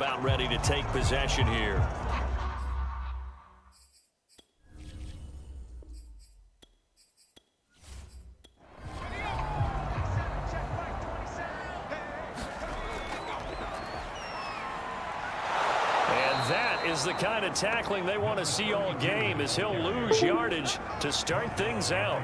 about ready to take possession here. Is the kind of tackling they want to see all game, as he'll lose yardage to start things out.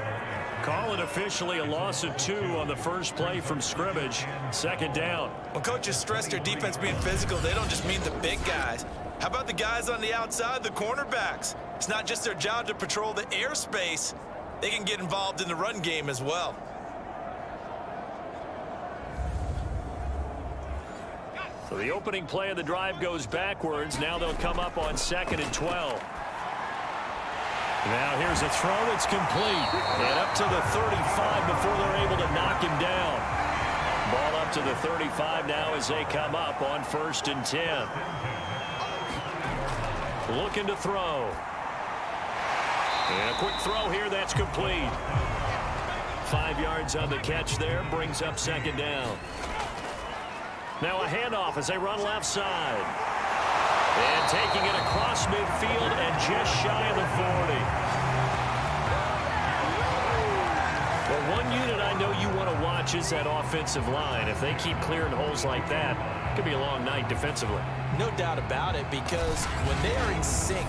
Call it officially a loss of 2 on the first play from scrimmage. Second down. When coaches stress their defense being physical, they don't just mean the big guys. How about the guys on the outside, the cornerbacks? It's not just their job to patrol the airspace. They can get involved in the run game as well. So the opening play of the drive goes backwards. Now they'll come up on 2nd and 12. Now here's a throw that's complete. And up to the 35 before they're able to knock him down. Ball up to the 35 now as they come up on 1st and 10. Looking to throw. And a quick throw here that's complete. 5 yards on the catch there, brings up 2nd down. Now a handoff as they run left side. And taking it across midfield and just shy of the 40. Well, one unit I know you want to watch is that offensive line. If they keep clearing holes like that, it could be a long night defensively. No doubt about it, because when they are in sync,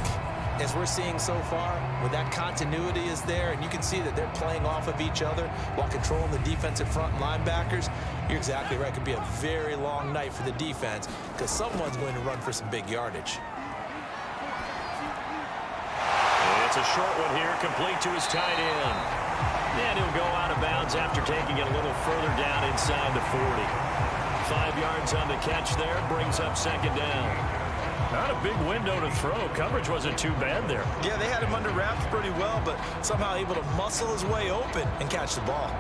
as we're seeing so far, when that continuity is there and you can see that they're playing off of each other while controlling the defensive front linebackers, you're exactly right. It could be a very long night for the defense because someone's going to run for some big yardage. It's a short one here, complete to his tight end. And he'll go out of bounds after taking it a little further down inside the 40. 5 yards on the catch there, brings up 2nd down. Not a big window to throw. Coverage wasn't too bad there. Yeah, they had him under wraps pretty well, but somehow able to muscle his way open and catch the ball.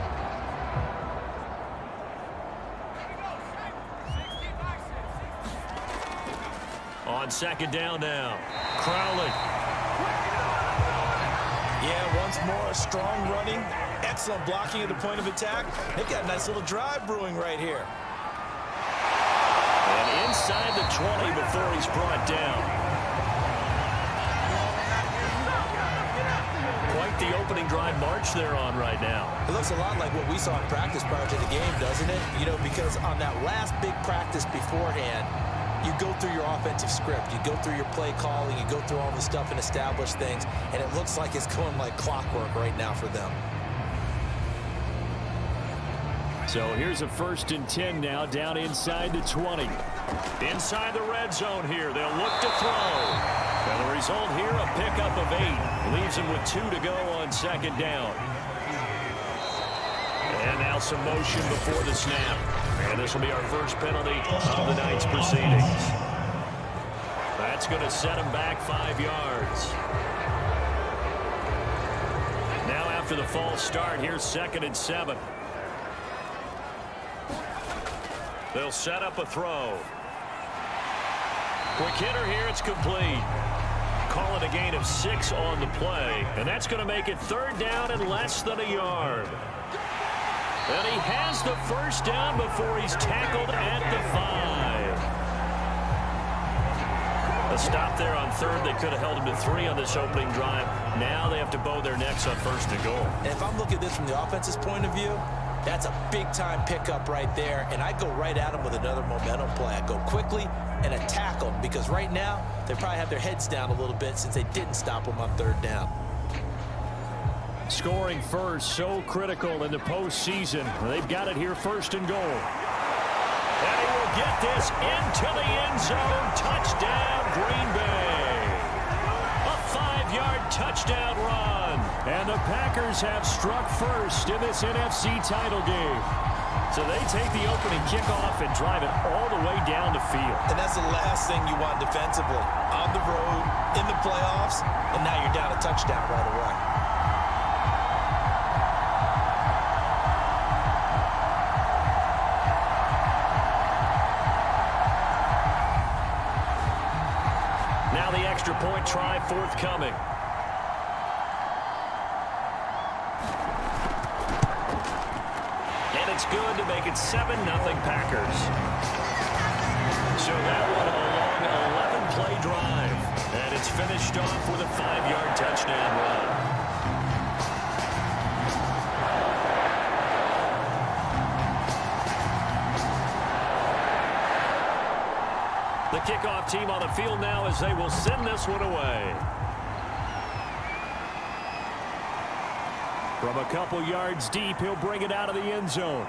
On 2nd down now. Crowley. Yeah, once more, strong running, excellent blocking at the point of attack. They got a nice little drive brewing right here. And inside the 20 before he's brought down. Quite the opening drive march they're on right now. It looks a lot like what we saw in practice prior to the game, doesn't it? You know, because on that last big practice beforehand, you go through your offensive script, you go through your play calling, you go through all the stuff and establish things, and it looks like it's going like clockwork right now for them. So here's a 1st and 10 now, down inside the 20. Inside the red zone here, they'll look to throw. And the result here, a pickup of 8. Leaves them with 2 to go on 2nd down. And now some motion before the snap. And this will be our first penalty of the night's proceedings. That's going to set him back 5 yards. Now after the false start, here's 2nd and 7. They'll set up a throw. Quick hitter here, it's complete. Call it a gain of 6 on the play. And that's going to make it 3rd down and less than a yard. And he has the 1st down before he's tackled at the 5. A stop there on 3rd. They could have held him to 3 on this opening drive. Now they have to bow their necks on 1st and goal. And if I'm looking at this from the offense's point of view, that's a big-time pickup right there. And I go right at him with another momentum play. I go quickly and attack them because right now they probably have their heads down a little bit since they didn't stop them on 3rd down. Scoring first, so critical in the postseason. They've got it here, 1st and goal. And he will get this into the end zone. Touchdown, Green Bay. A 5-yard touchdown run. And the Packers have struck first in this NFC title game. So they take the opening kickoff and drive it all the way down the field. And that's the last thing you want defensively. On the road, in the playoffs, and now you're down a touchdown right away. Now the extra point try forthcoming. And it's good to make it 7-0 Packers. So that one a long 11-play drive. And it's finished off with a 5-yard touchdown run. The kickoff team on the field now as they will send this one away. From a couple yards deep, he'll bring it out of the end zone.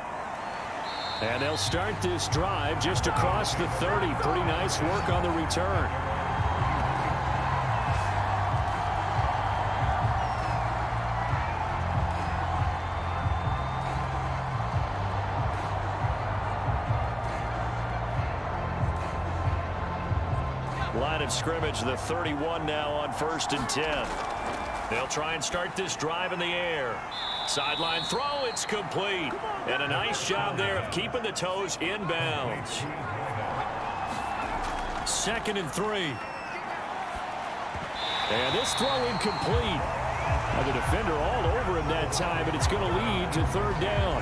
And they'll start this drive just across the 30. Pretty nice work on the return. Line of scrimmage, the 31 now on 1st and 10. They'll try and start this drive in the air. Sideline throw, it's complete. And a nice job there of keeping the toes inbounds. 2nd and 3. And this throw incomplete. And the defender all over him that time, but it's going to lead to 3rd down.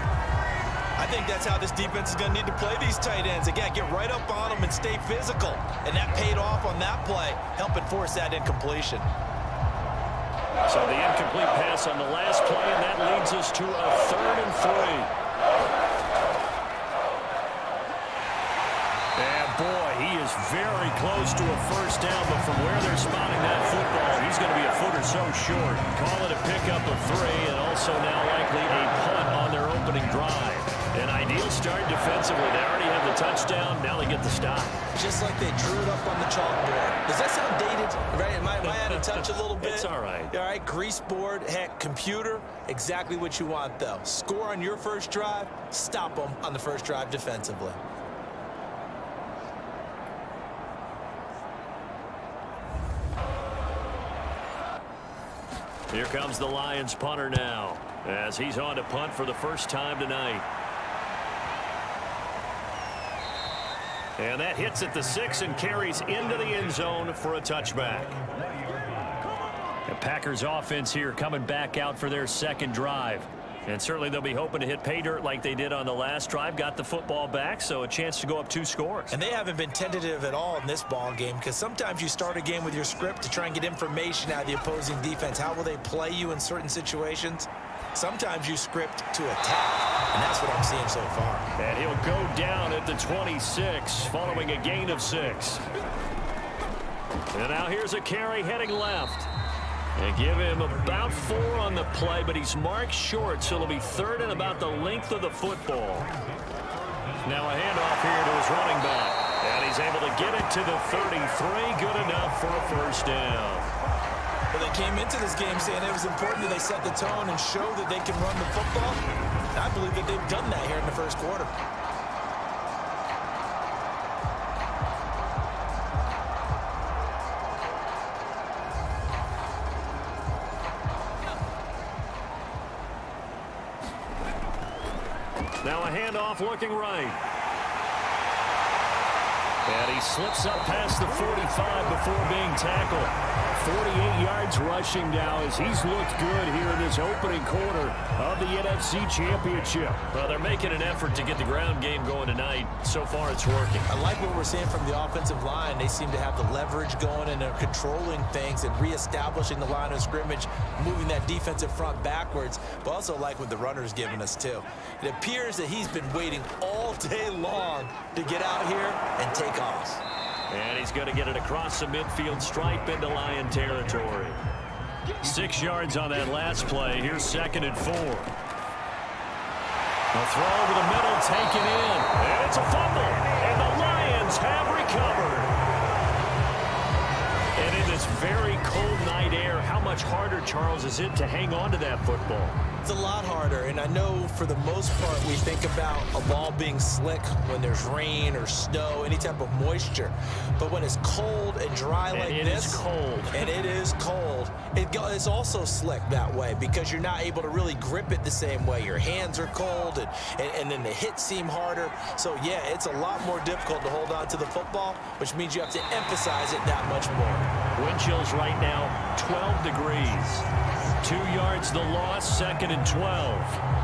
I think that's how this defense is going to need to play these tight ends. Again, get right up on them and stay physical. And that paid off on that play, helping force that incompletion. So the incomplete pass on the last play, and that leads us to a 3rd and 3. And boy, he is very close to a 1st down, but from where they're spotting that football, he's going to be a foot or so short. Call it a pickup of 3, and also now likely a punt on their opening drive. An ideal start defensively. They already have the touchdown. Now they get the stop. Just like they drew it up on the chalkboard. Does that sound dated? Right? Am I out of touch a little bit? It's all right. All right, grease board, heck, computer, exactly what you want, though. Score on your first drive, stop them on the first drive defensively. Here comes the Lions punter now, as he's on to punt for the first time tonight. And that hits at the 6 and carries into the end zone for a touchback. The Packers offense here coming back out for their 2nd drive. And certainly they'll be hoping to hit pay dirt like they did on the last drive. Got the football back, so a chance to go up 2 scores. And they haven't been tentative at all in this ball game, because sometimes you start a game with your script to try and get information out of the opposing defense. How will they play you in certain situations? Sometimes you script to attack, and that's what I'm seeing so far. And he'll go down at the 26 following a gain of 6. And now here's a carry heading left. And give him about 4 on the play, but he's marked short, so it'll be 3rd and about the length of the football. Now a handoff here to his running back. And he's able to get it to the 33. Good enough for a 1st down. Well, they came into this game saying it was important that they set the tone and show that they can run the football. And I believe that they've done that here in the 1st quarter. Now a handoff looking right. And he slips up past the 45 before being tackled. 48 yards rushing now as he's looked good here in this opening quarter of the NFC Championship. Well, they're making an effort to get the ground game going tonight. So far, it's working. I like what we're seeing from the offensive line. They seem to have the leverage going, and they're controlling things and reestablishing the line of scrimmage, moving that defensive front backwards, but also like what the runner's giving us, too. It appears that he's been waiting all day long to get out here and take off. And he's going to get it across the midfield stripe into Lion territory. 6 yards on that last play. Here's 2nd and 4. A throw over the middle, taken in. And it's a fumble. And the Lions have recovered. And in this very cold night air, how much harder, Charles, is it to hang on to that football? It's a lot harder, and I know for the most part we think about a ball being slick when there's rain or snow, any type of moisture. But when it's cold and dry like this, it is cold. And it is cold, it's also slick that way because you're not able to really grip it the same way. Your hands are cold, and then the hits seem harder. So, yeah, it's a lot more difficult to hold on to the football, which means you have to emphasize it that much more. Wind chills right now, 12 degrees. 2 yards the loss, 2nd and 12.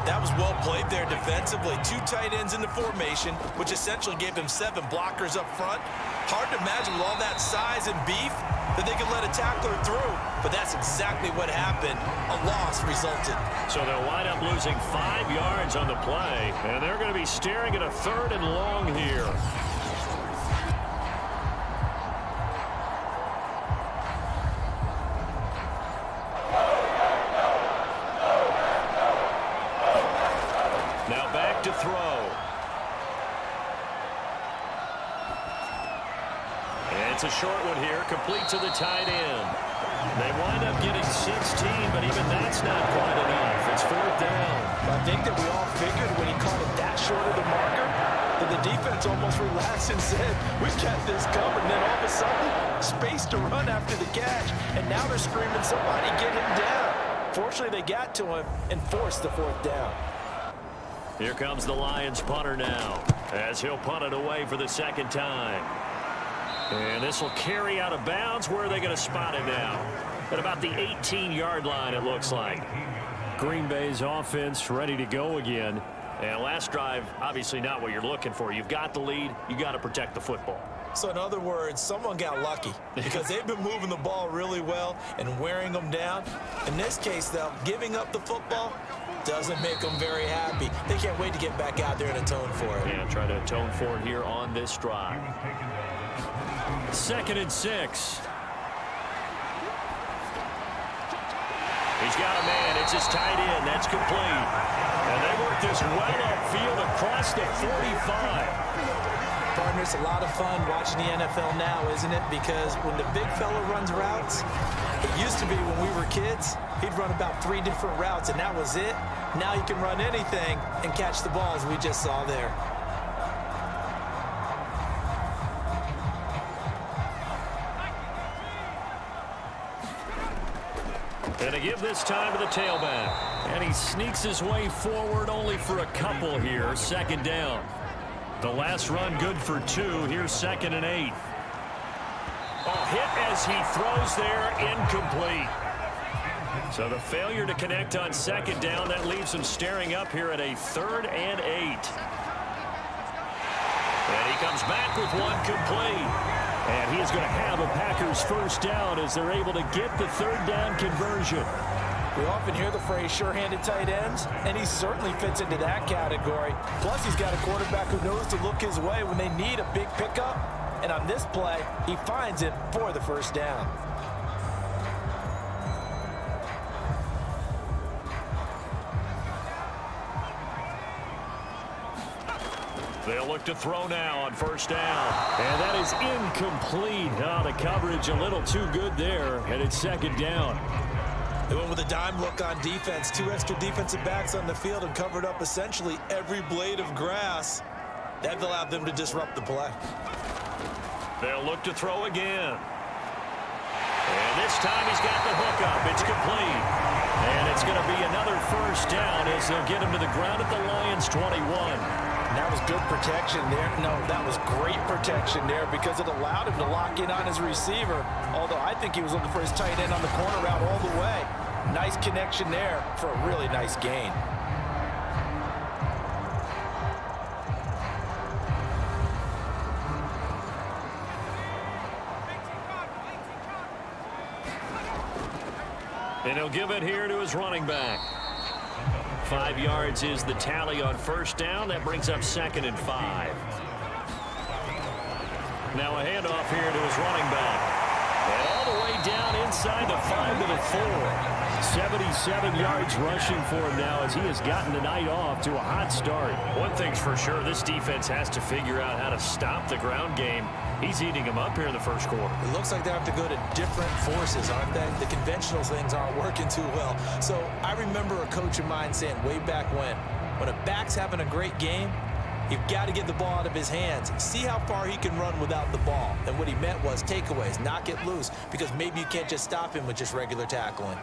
That was well played there defensively. 2 tight ends in the formation, which essentially gave them 7 blockers up front. Hard to imagine with all that size and beef that they could let a tackler through. But that's exactly what happened. A loss resulted. So they'll wind up losing 5 yards on the play. And they're going to be staring at a 3rd and long here. Now back to throw. And it's a short one here, complete to the tight end. They wind up getting 16, but even that's not quite enough. It's 4th down. I think that we all figured when he called it that short of the marker, that the defense almost relaxed and said, we've got this covered. And then all of a sudden, space to run after the catch. And now they're screaming, somebody get him down. Fortunately, they got to him and forced the 4th down. Here comes the Lions punter now, as he'll punt it away for the 2nd time. And this will carry out of bounds. Where are they going to spot it now? At about the 18-yard line, it looks like. Green Bay's offense ready to go again. And last drive, obviously not what you're looking for. You've got the lead. You got to protect the football. So in other words, someone got lucky because they've been moving the ball really well and wearing them down. In this case, though, giving up the football doesn't make them very happy. They can't wait to get back out there and atone for it. Yeah, try to atone for it here on this drive. 2nd and 6. He's got a man. It's his tight end. That's complete. And they work this well upfield across the 45. Partner, it's a lot of fun watching the NFL now, isn't it? Because when the big fella runs routes, it used to be when we were kids, he'd run about 3 different routes, and that was it. Now he can run anything and catch the ball, as we just saw there. And to give this time to the tailback. And he sneaks his way forward only for a couple here. 2nd down. The last run good for 2. Here's 2nd and 8. Oh, hit as he throws there, incomplete. So the failure to connect on 2nd down, that leaves him staring up here at a 3rd and 8. And he comes back with one complete. And he is going to have a Packers 1st down as they're able to get the 3rd down conversion. We often hear the phrase sure-handed tight ends, and he certainly fits into that category. Plus, he's got a quarterback who knows to look his way when they need a big pickup. And on this play, he finds it for the 1st down. They'll look to throw now on 1st down. And that is incomplete. Oh, the coverage a little too good there. And it's 2nd down. They went with a dime look on defense. 2 extra defensive backs on the field and covered up essentially every blade of grass. That allowed them to disrupt the play. They'll look to throw again. And this time he's got the hook up. It's complete. And it's going to be another 1st down as they'll get him to the ground at the Lions 21. That was good protection there. No, that was great protection there because it allowed him to lock in on his receiver. Although I think he was looking for his tight end on the corner route all the way. Nice connection there for a really nice gain. And he'll give it here to his running back. 5 yards is the tally on 1st down. That brings up 2nd and 5. Now a handoff here to his running back. And all the way down inside the 5 to the 4. 77 yards rushing for him now as he has gotten the night off to a hot start. One thing's for sure, this defense has to figure out how to stop the ground game. He's eating them up here in the 1st quarter. It looks like they have to go to different forces, aren't they? The conventional things aren't working too well. So I remember a coach of mine saying way back when a back's having a great game, you've got to get the ball out of his hands. See how far he can run without the ball. And what he meant was takeaways, knock it loose, because maybe you can't just stop him with just regular tackling.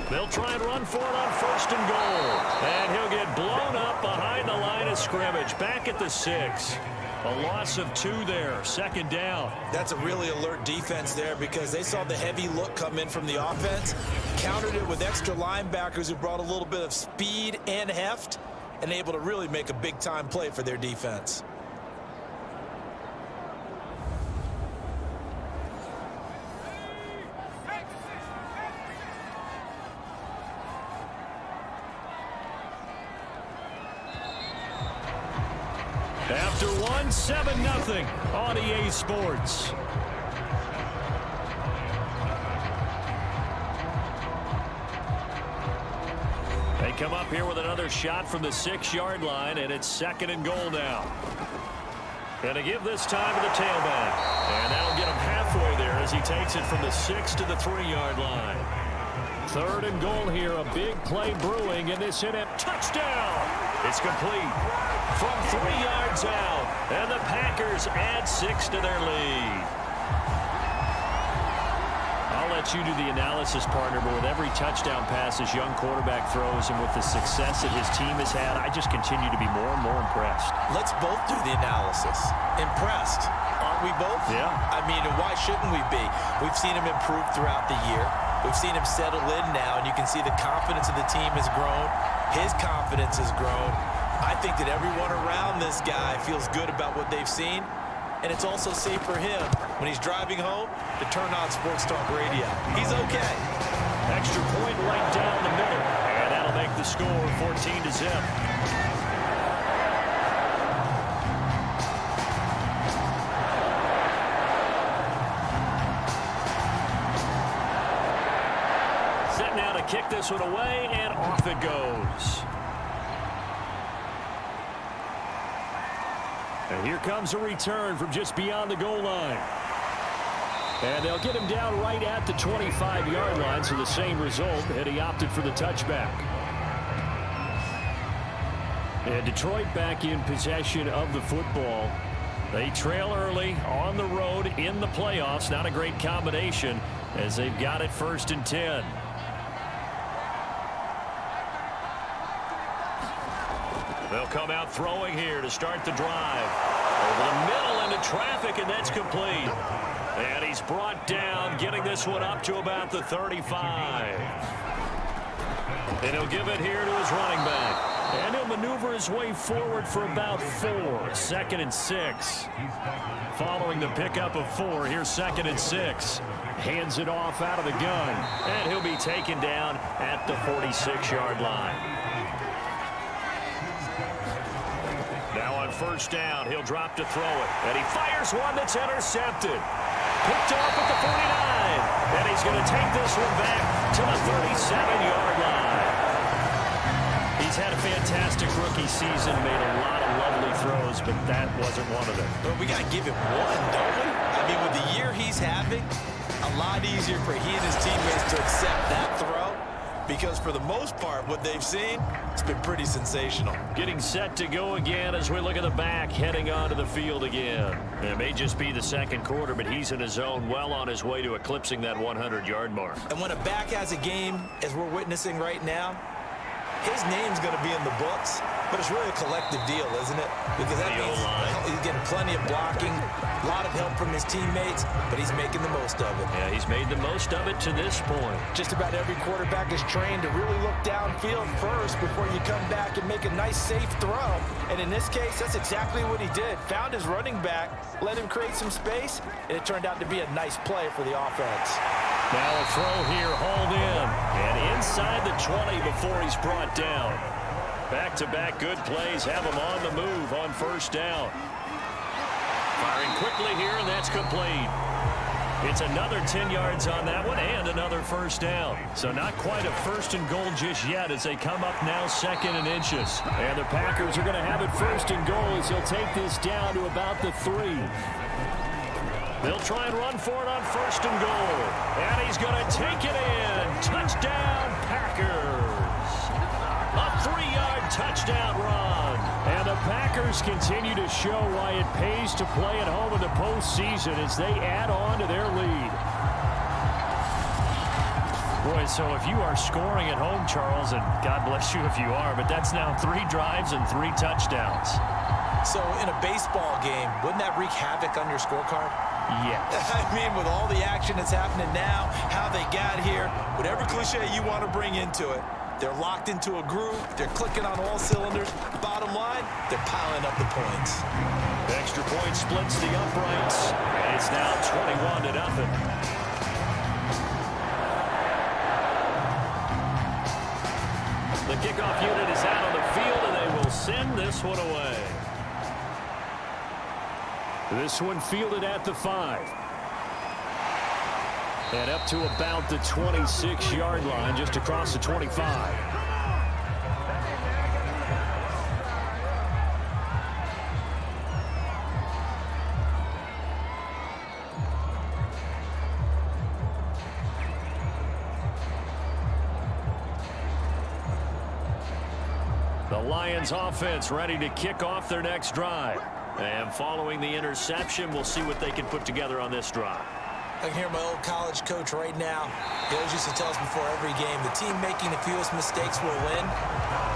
They'll try and run for it on 1st and goal. And he'll get blown up behind the line of scrimmage. Back at the 6. A loss of 2 there, second down. That's a really alert defense there because they saw the heavy look come in from the offense, countered it with extra linebackers who brought a little bit of speed and heft, and able to really make a big-time play for their defense. After 7-0 on EA Sports. They come up here with another shot from the 6-yard line, and it's 2nd and goal now. And to give this time to the tailback. And that'll get him halfway there as he takes it from the 6 to the 3-yard line. 3rd and goal here, a big play brewing, in this inept touchdown. It's complete from 3 yards out, and the Packers add 6 to their lead. I'll let you do the analysis, partner, but with every touchdown pass his young quarterback throws and with the success that his team has had, I just continue to be more and more impressed. Let's both do the analysis. Impressed. Aren't we both? Yeah. I mean, why shouldn't we be? We've seen him improve throughout the year. We've seen him settle in now, and you can see the confidence of the team has grown. His confidence has grown. I think that everyone around this guy feels good about what they've seen, and it's also safe for him when he's driving home to turn on Sports Talk Radio. He's okay. Extra point right down the middle, and that'll make the score 14-0. Set now to kick this one away, and off it goes. And here comes a return from just beyond the goal line. And they'll get him down right at the 25-yard line, so the same result, and he opted for the touchback. And Detroit back in possession of the football. They trail early on the road in the playoffs. Not a great combination as they've got it 1st and 10. They'll come out throwing here to start the drive. Over the middle into traffic, and that's complete. And he's brought down, getting this one up to about the 35. And he'll give it here to his running back. And he'll maneuver his way forward for about 4. 2nd and 6. Following the pickup of 4, here's 2nd and 6. Hands it off out of the gun. And he'll be taken down at the 46-yard line. Now on 1st down, he'll drop to throw it. And he fires one that's intercepted. Picked off at the 49. And he's going to take this one back to the 37-yard line. He's had a fantastic rookie season, made a lot of lovely throws, but that wasn't one of them. But we got to give him one, don't we? I mean, with the year he's having, a lot easier for he and his teammates to accept that throw. Because for the most part, what they've seen, it's been pretty sensational. Getting set to go again as we look at the back, heading onto the field again. It may just be the 2nd quarter, but he's in his zone, well on his way to eclipsing that 100-yard mark. And when a back has a game, as we're witnessing right now, his name's going to be in the books, but it's really a collective deal, isn't it? Because that means he's getting plenty of blocking, a lot of help from his teammates, but he's making the most of it. Yeah, he's made the most of it to this point. Just about every quarterback is trained to really look downfield first before you come back and make a nice, safe throw. And in this case, that's exactly what he did. Found his running back, let him create some space, and it turned out to be a nice play for the offense. Now a throw here, hauled in, and inside the 20 before he's brought down. Back-to-back good plays have him on the move on 1st down. Firing quickly here, and that's complete. It's another 10 yards on that one and another 1st down. So not quite a 1st and goal just yet as they come up now 2nd and inches. And the Packers are going to have it 1st and goal as he'll take this down to about the 3. They'll try and run for it on 1st and goal. And he's going to take it in. Touchdown, Packers. A 3-yard touchdown run. And the Packers continue to show why it pays to play at home in the postseason as they add on to their lead. Boy, so if you are scoring at home, Charles, and God bless you if you are, but that's now 3 drives and 3 touchdowns. So in a baseball game, wouldn't that wreak havoc on your scorecard? Yes. I mean, with all the action that's happening now, how they got here, whatever cliche you want to bring into it, they're locked into a groove. They're clicking on all cylinders. Bottom line, they're piling up the points. The extra point splits the uprights. And it's now 21-0. The kickoff unit is out on the field, and they will send this one away. This one fielded at the 5. And up to about the 26-yard line, just across the 25. The Lions offense ready to kick off their next drive. And following the interception, we'll see what they can put together on this drive. I can hear my old college coach right now. He always used to tell us before every game, the team making the fewest mistakes will win.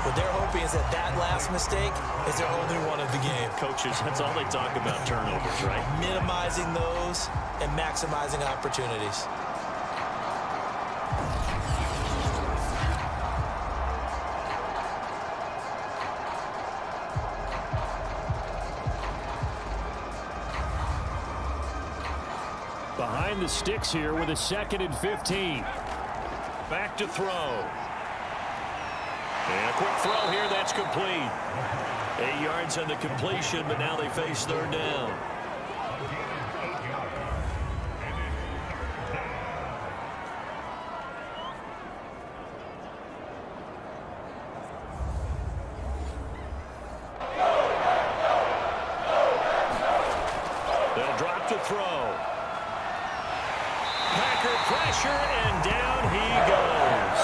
What they're hoping is that that last mistake is their only one of the game. Coaches, that's all they talk about, turnovers, right? Minimizing those and maximizing opportunities. Behind the sticks here with a 2nd and 15. Back to throw. And a quick throw here, that's complete. 8 yards on the completion, but now they face 3rd down. They'll drop to throw. Packer pressure, and down he goes.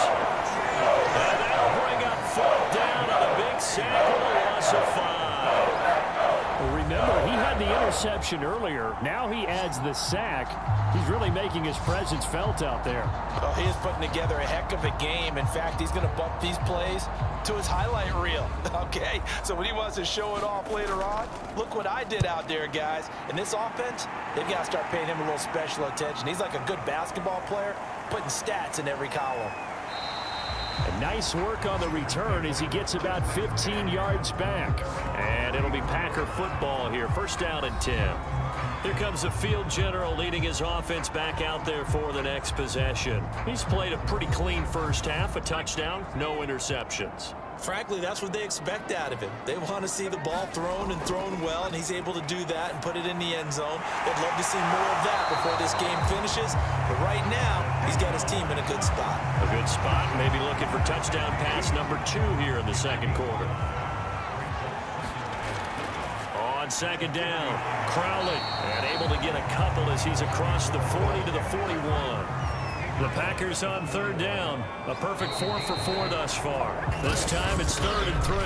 And that'll bring up 4th down on a big sack with a loss of 5. Well, remember, he had the interception earlier. Now he adds the sack. He's really making his presence felt out there. Well, he is putting together a heck of a game. In fact, he's going to bump these plays to his highlight reel. Okay, so when he wants to show it off later on, look what I did out there, guys. And this offense, they've got to start paying him a little special attention. He's like a good basketball player, putting stats in every column. And nice work on the return as he gets about 15 yards back. And it'll be Packer football here. 1st down and 10. Here comes the field general leading his offense back out there for the next possession. He's played a pretty clean first half, a touchdown, no interceptions. Frankly, that's what they expect out of him. They want to see the ball thrown and thrown well, and he's able to do that and put it in the end zone. They'd love to see more of that before this game finishes. But right now, he's got his team in a good spot. A good spot, maybe looking for touchdown pass number 2 here in the 2nd quarter. On 2nd down, Crowley, and able to get a couple as he's across the 40 to the 41. The Packers on 3rd down. A perfect 4 for 4 thus far. This time it's 3rd and 3.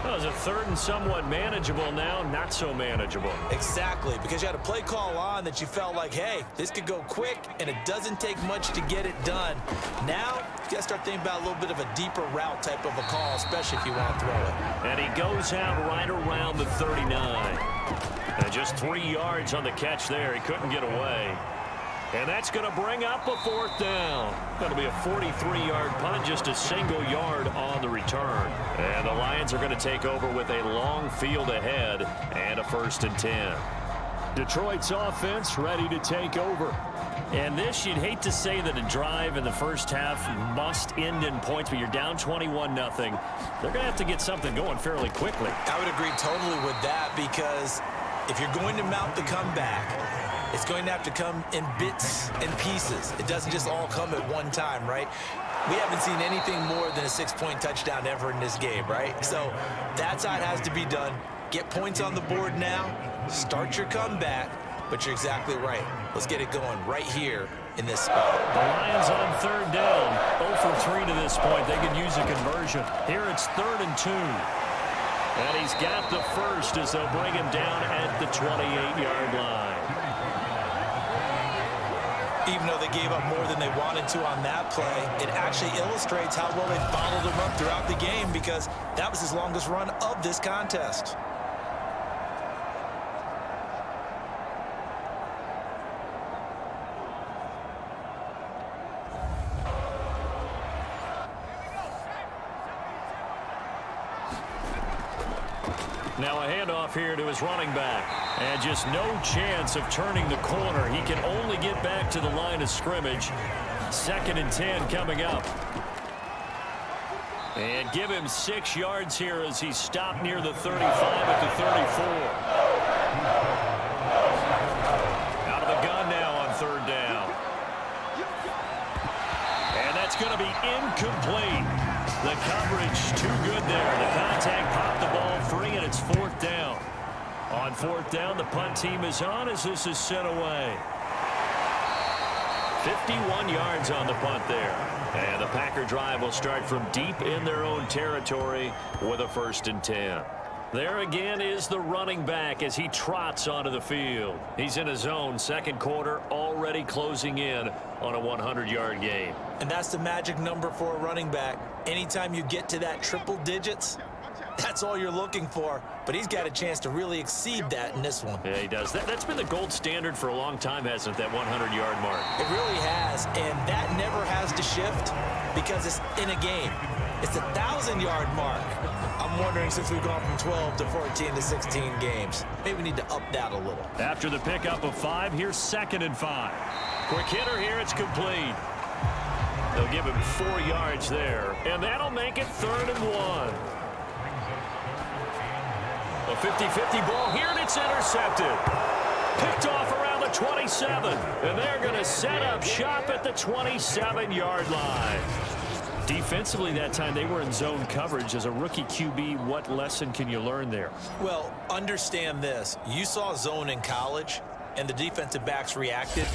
That was a 3rd and somewhat manageable, now not so manageable. Exactly, because you had a play call on that you felt like, hey, this could go quick, and it doesn't take much to get it done. Now, you got to start thinking about a little bit of a deeper route type of a call, especially if you want to throw it. And he goes out right around the 39. And just 3 yards on the catch there. He couldn't get away. And that's going to bring up a 4th down. That'll be a 43-yard punt, just a single yard on the return. And the Lions are going to take over with a long field ahead and a 1st and 10. Detroit's offense ready to take over. And this, you'd hate to say that a drive in the first half must end in points, but you're down 21-0. They're going to have to get something going fairly quickly. I would agree totally with that, because if you're going to mount the comeback, it's going to have to come in bits and pieces. It doesn't just all come at one time, right? We haven't seen anything more than a 6-point touchdown ever in this game, right? So that's how it has to be done. Get points on the board now, start your comeback, but you're exactly right. Let's get it going right here in this spot. The Lions on 3rd down, 0 for 3 to this point. They could use a conversion. Here it's 3rd and 2. And he's got the first as they'll bring him down at the 28-yard line. Even though they gave up more than they wanted to on that play, it actually illustrates how well they followed him up throughout the game because that was his longest run of this contest. Now a handoff here to his running back. And just no chance of turning the corner. He can only get back to the line of scrimmage. 2nd and 10 coming up. And give him 6 yards here as he stopped near the 35 at the 34. Out of the gun now on 3rd down. And that's going to be incomplete. The coverage too good there. The contact popped the ball free, and it's 4th down. On 4th down, the punt team is on as this is sent away. 51 yards on the punt there. And the Packer drive will start from deep in their own territory with a 1st and 10. There again is the running back as he trots onto the field. He's in his zone, 2nd quarter, already closing in on a 100-yard game. And that's the magic number for a running back. Anytime you get to that triple digits, that's all you're looking for. But he's got a chance to really exceed that in this one. Yeah, he does. That's been the gold standard for a long time, hasn't it, that 100-yard mark? It really has, and that never has to shift because it's in a game. It's a 1,000-yard mark. I'm wondering, since we've gone from 12 to 14 to 16 games, maybe we need to up that a little. After the pickup of 5, here's 2nd and 5. Quick hitter here, it's complete. They'll give him 4 yards there, and that'll make it 3rd and 1. A 50-50 ball here, and it's intercepted. Picked off around the 27, and they're going to set up shop at the 27-yard line. Defensively that time, they were in zone coverage. As a rookie QB, what lesson can you learn there? Well, understand this. You saw zone in college, and the defensive backs reacted,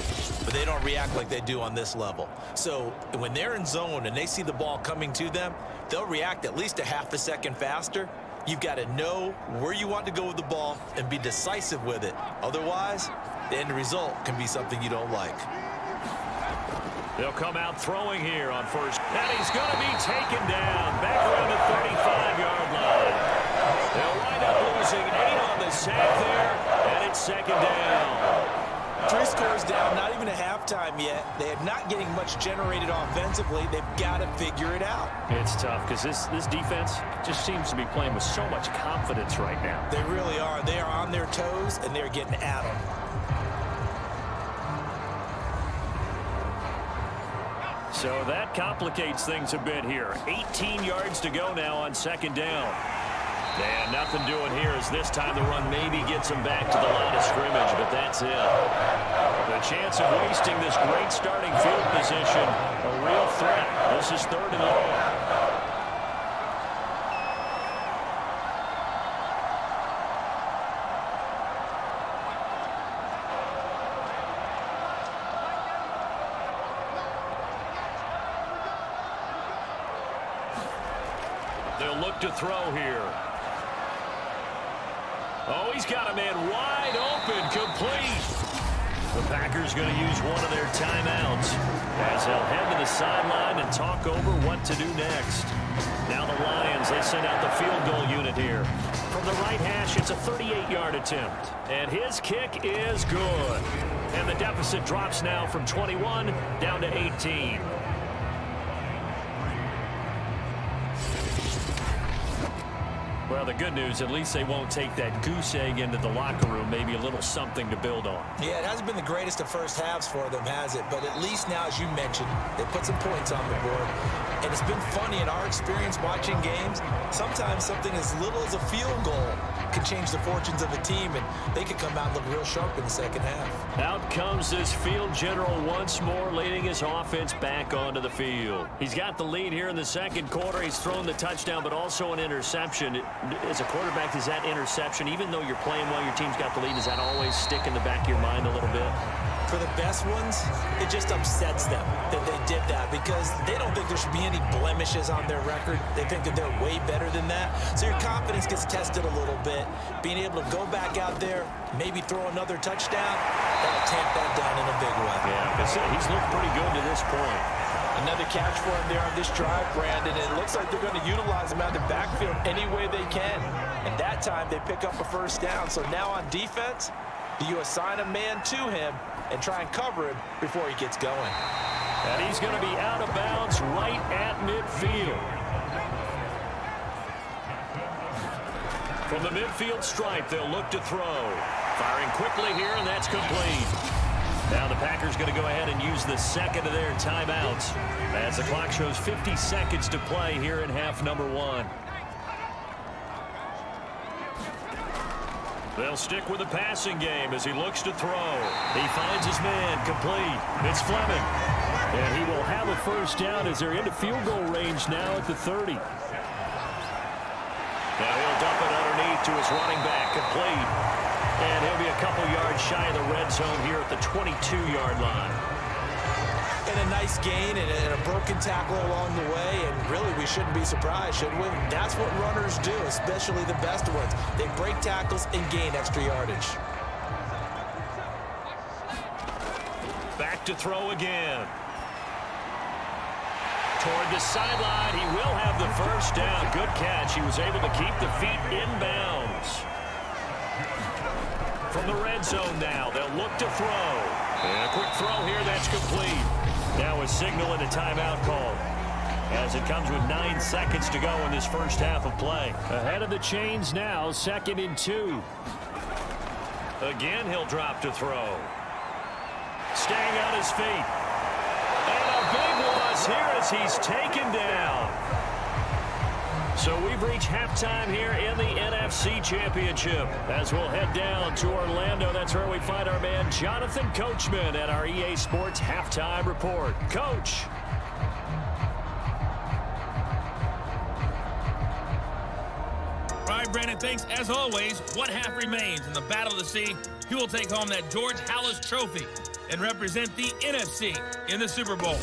but they don't react like they do on this level. So when they're in zone and they see the ball coming to them, they'll react at least a half a second faster. You've got to know where you want to go with the ball and be decisive with it. Otherwise, the end result can be something you don't like. They'll come out throwing here on 1st. And he's going to be taken down back around the 35-yard line. They'll wind up losing 8 on the sack there, and it's 2nd down. 3 scores down, not even a halftime yet. They are not getting much generated offensively. They've got to figure it out. It's tough because this defense just seems to be playing with so much confidence right now. They really are. They are on their toes, and they're getting at them. So that complicates things a bit here. 18 yards to go now on 2nd down. And nothing doing here as this time the run maybe gets him back to the line of scrimmage, but that's it. The chance of wasting this great starting field position, a real threat. This is 3rd and long. They'll look to throw here. Oh, he's got a man wide open, complete. The Packers going to use one of their timeouts as they'll head to the sideline and talk over what to do next. Now the Lions, they send out the field goal unit here. From the right hash, it's a 38-yard attempt. And his kick is good. And the deficit drops now from 21 down to 18. Well, the good news, at least they won't take that goose egg into the locker room. Maybe a little something to build on. Yeah, it hasn't been the greatest of first halves for them, has it? But at least now, as you mentioned, they put some points on the board. And it's been funny in our experience watching games. Sometimes something as little as a field goal can change the fortunes of a team, and they could come out and look real sharp in the second half. Out comes this field general once more, leading his offense back onto the field. He's got the lead here in the 2nd quarter. He's thrown the touchdown, but also an interception. As a quarterback, is that interception, even though you're playing well, your team's got the lead, does that always stick in the back of your mind a little bit? For the best ones, it just upsets them that they did that because they don't think there should be any blemishes on their record. They think that they're way better than that. So your confidence gets tested a little bit. Being able to go back out there, maybe throw another touchdown, that'll tamp that down in a big way. Yeah, because he's looked pretty good to this point. Another catch for him there on this drive, Brandon. It looks like they're going to utilize him out of the backfield any way they can. And that time, they pick up a first down. So now on defense, do you assign a man to him and try and cover him before he gets going? And he's going to be out of bounds right at midfield. From the midfield stripe, they'll look to throw. Firing quickly here, and that's complete. Now the Packers going to go ahead and use the second of their timeouts as the clock shows 50 seconds to play here in half number 1. They'll stick with the passing game as he looks to throw. He finds his man, complete. It's Fleming. And he will have a first down as they're into field goal range now at the 30. Now he'll dump it underneath to his running back, complete. And he'll be a couple yards shy of the red zone here at the 22-yard line. And a nice gain and a broken tackle along the way, and really we shouldn't be surprised, should we? That's what runners do, especially the best ones. They break tackles and gain extra yardage. Back to throw again. Toward the sideline, he will have the first down. Good catch. He was able to keep the feet in bounds. From the red zone now, they'll look to throw. And a quick throw here, that's complete. Now a signal and a timeout call as it comes with 9 seconds to go in this first half of play. Ahead of the chains now, 2nd and 2. Again, he'll drop to throw. Staying on his feet. And a big loss here as he's taken down. So we've reached halftime here in the NFC Championship. As we'll head down to Orlando, that's where we find our man Jonathan Coachman at our EA Sports Halftime Report. Coach. All right, Brandon, thanks. As always, one half remains in the Battle of the Sea. He will take home that George Halas Trophy and represent the NFC in the Super Bowl.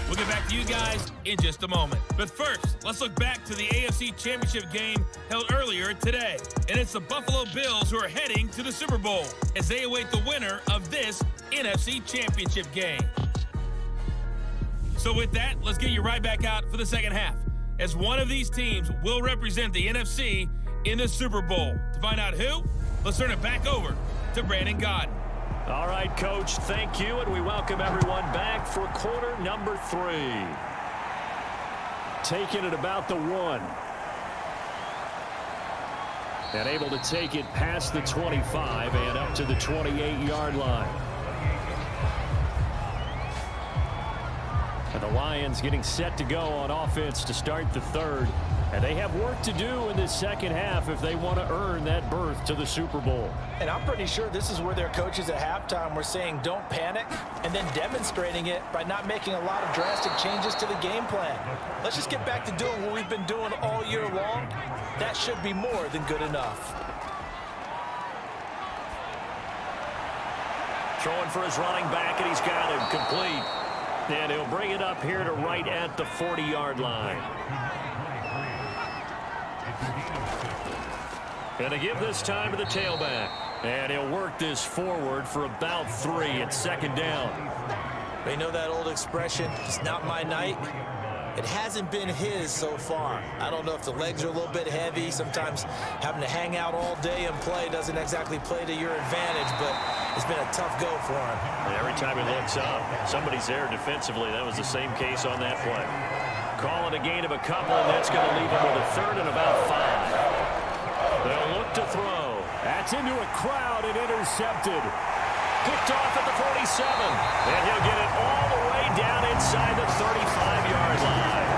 We'll get back to you guys in just a moment. But first, let's look back to the AFC Championship game held earlier today. And it's the Buffalo Bills who are heading to the Super Bowl as they await the winner of this NFC Championship game. So with that, let's get you right back out for the second half, as one of these teams will represent the NFC in the Super Bowl. To find out who, let's turn it back over to Brandon Gaudin. All right, Coach, thank you, and we welcome everyone back for quarter number 3. Taking it about the 1. And able to take it past the 25 and up to the 28-yard line. And the Lions getting set to go on offense to start the 3rd. And they have work to do in this second half if they want to earn that berth to the Super Bowl. And I'm pretty sure this is where their coaches at halftime were saying don't panic, and then demonstrating it by not making a lot of drastic changes to the game plan. Let's just get back to doing what we've been doing all year long. That should be more than good enough. Throwing for his running back, and he's got him complete. And he'll bring it up here to right at the 40-yard line. And to give this time to the tailback. And he'll work this forward for about 3 at 2nd down. They know that old expression, it's not my night. It hasn't been his so far. I don't know if the legs are a little bit heavy. Sometimes having to hang out all day and play doesn't exactly play to your advantage, but it's been a tough go for him. And every time he looks up, somebody's there defensively. That was the same case on that play. Call it a gain of a couple, and that's going to leave him with a 3rd and about 5. They'll look to throw. That's into a crowd and intercepted. Picked off at the 47. And he'll get it all the way down inside the 35-yard line.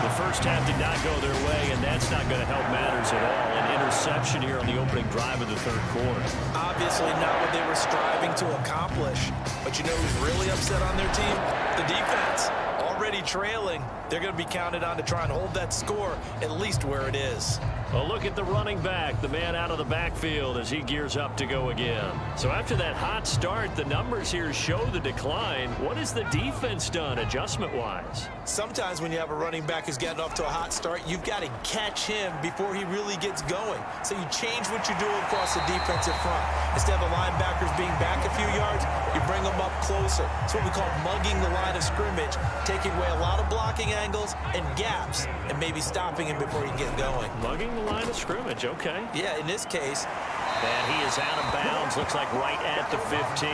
The first half did not go their way, and that's not going to help matters at all. An interception here on the opening drive of the 3rd quarter. Obviously not what they were striving to accomplish. But you know who's really upset on their team? The defense. Already already trailing, they're going to be counted on to try and hold that score at least where it is. Well, look at the running back, the man out of the backfield as he gears up to go again. So after that hot start, the numbers here show the decline. What has the defense done adjustment-wise? Sometimes when you have a running back who's getting off to a hot start, you've got to catch him before he really gets going. So you change what you're doing across the defensive front. Instead of the linebackers being back a few yards, you bring them up closer. It's what we call mugging the line of scrimmage, taking away a lot of blocking angles and gaps, and maybe stopping him before he gets going. Mugging the line of scrimmage, okay. Yeah, in this case. And he is out of bounds, looks like right at the 15.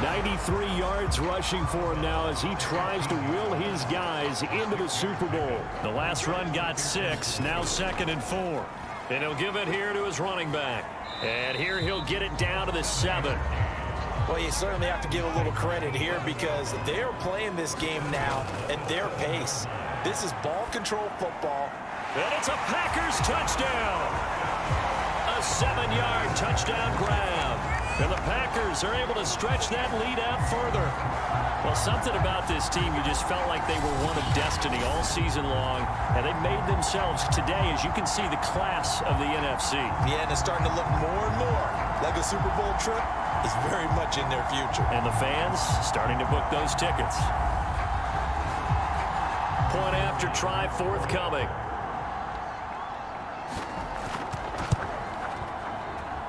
93 yards rushing for him now as he tries to will his guys into the Super Bowl. The last run got 6, now 2nd and 4. And he'll give it here to his running back. And here he'll get it down to the 7. Well, you certainly have to give a little credit here because they're playing this game now at their pace. This is ball control football. And it's a Packers touchdown. A 7-yard touchdown grab. And the Packers are able to stretch that lead out further. Well, something about this team, you just felt like they were one of destiny all season long. And they made themselves today, as you can see, the class of the NFC. Yeah, and it's starting to look more and more like a Super Bowl trip is very much in their future. And the fans starting to book those tickets. Point after try forthcoming.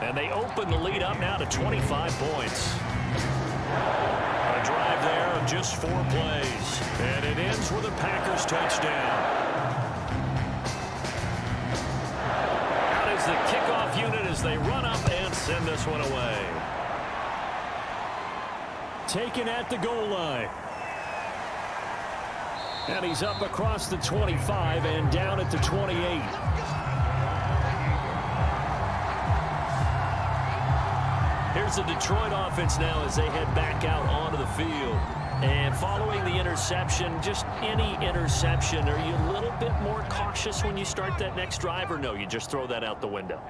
And they open the lead up now to 25 points. A drive there of just 4 plays. And it ends with a Packers touchdown. Out is the kickoff unit as they run up and send this one away. Taken at the goal line. And he's up across the 25 and down at the 28. Here's the Detroit offense now as they head back out onto the field. And following the interception, just any interception, are you a little bit more cautious when you start that next drive, or no, you just throw that out the window?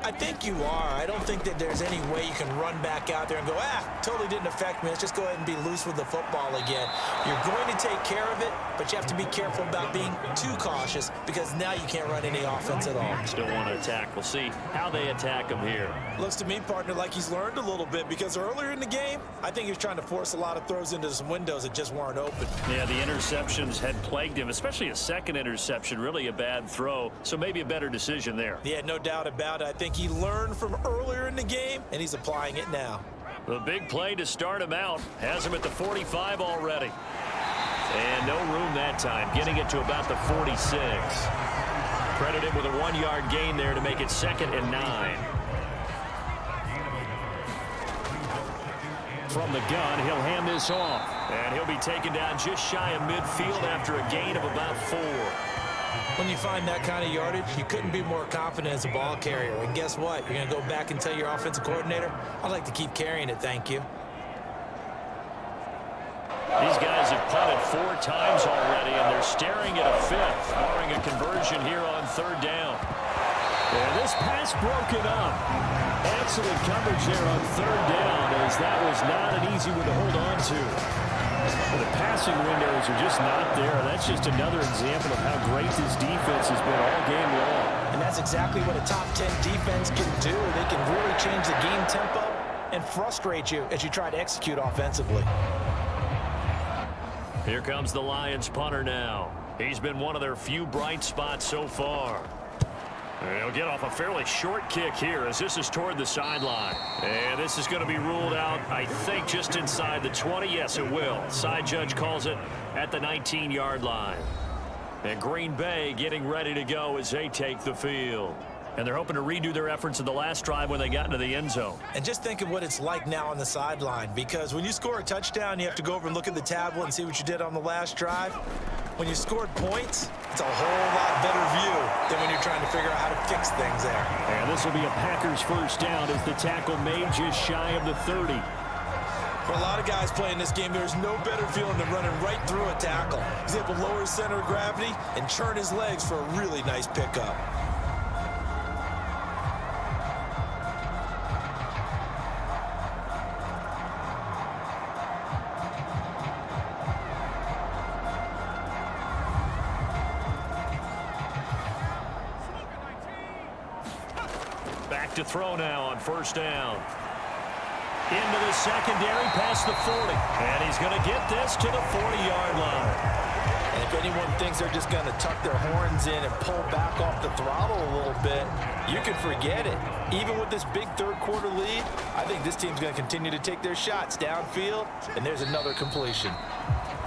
I think you are. I don't think that there's any way you can run back out there and go, totally didn't affect me. Let's just go ahead and be loose with the football again. You're going to take care of it, but you have to be careful about being too cautious because now you can't run any offense at all. Still want to attack. We'll see how they attack him here. Looks to me, partner, like he's learned a little bit because earlier in the game, I think he was trying to force a lot of throws into some windows that just weren't open. Yeah, the interceptions had plagued him, especially a second interception, really a bad throw, so maybe a better decision there. Yeah, no doubt about it. I think he learned from earlier in the game, and he's applying it now. The big play to start him out has him at the 45 already. And no room that time, getting it to about the 46. Credited with a 1-yard gain there to make it 2nd and 9. From the gun, he'll hand this off. And he'll be taken down just shy of midfield after a gain of about 4. When you find that kind of yardage, you couldn't be more confident as a ball carrier. And guess what? You're going to go back and tell your offensive coordinator, I'd like to keep carrying it, thank you. These guys have punted 4 times already, and they're staring at a 5th, barring a conversion here on 3rd down. And this pass broken up. Excellent coverage there on 3rd down, as that was not an easy one to hold on to. Well, the passing windows are just not there. That's just another example of how great this defense has been all game long. And that's exactly what a top 10 defense can do. They can really change the game tempo and frustrate you as you try to execute offensively. Here comes the Lions punter now. He's been one of their few bright spots so far. And he'll get off a fairly short kick here as this is toward the sideline. And this is going to be ruled out, I think, just inside the 20. Yes, it will. Side judge calls it at the 19-yard line. And Green Bay getting ready to go as they take the field. And they're hoping to redo their efforts in the last drive when they got into the end zone. And just think of what it's like now on the sideline, because when you score a touchdown, you have to go over and look at the tablet and see what you did on the last drive. When you scored points, it's a whole lot better view than when you're trying to figure out how to fix things there. And this will be a Packers first down as the tackle made just shy of the 30. For a lot of guys playing this game, there's no better feeling than running right through a tackle. He's able to lower his center of gravity and churn his legs for a really nice pickup. back to throw now on first down. Into the secondary, past the 40. And he's going to get this to the 40-yard line. And if anyone thinks they're just going to tuck their horns in and pull back off the throttle a little bit, you can forget it. Even with this big third-quarter lead, I think this team's going to continue to take their shots downfield, and there's another completion.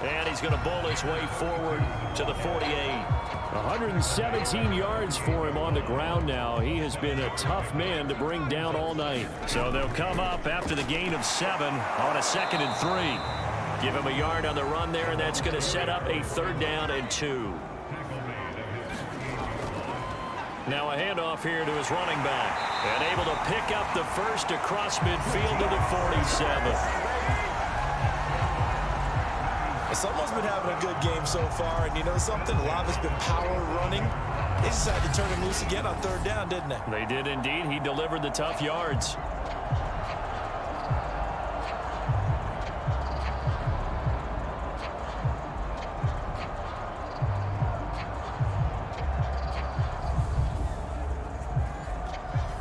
And he's going to bowl his way forward to the 48. 117 yards for him on the ground now. He has been a tough man to bring down all night. So they'll come up after the gain of 7 on a 2nd and 3. Give him a yard on the run there, and that's going to set up a 3rd down and 2. Now a handoff here to his running back. And able to pick up the first across midfield to the 47. Someone's been having a good game so far, and you know something? A lot of it's been power running. They decided to turn him loose again on 3rd down, didn't they? They did indeed. He delivered the tough yards.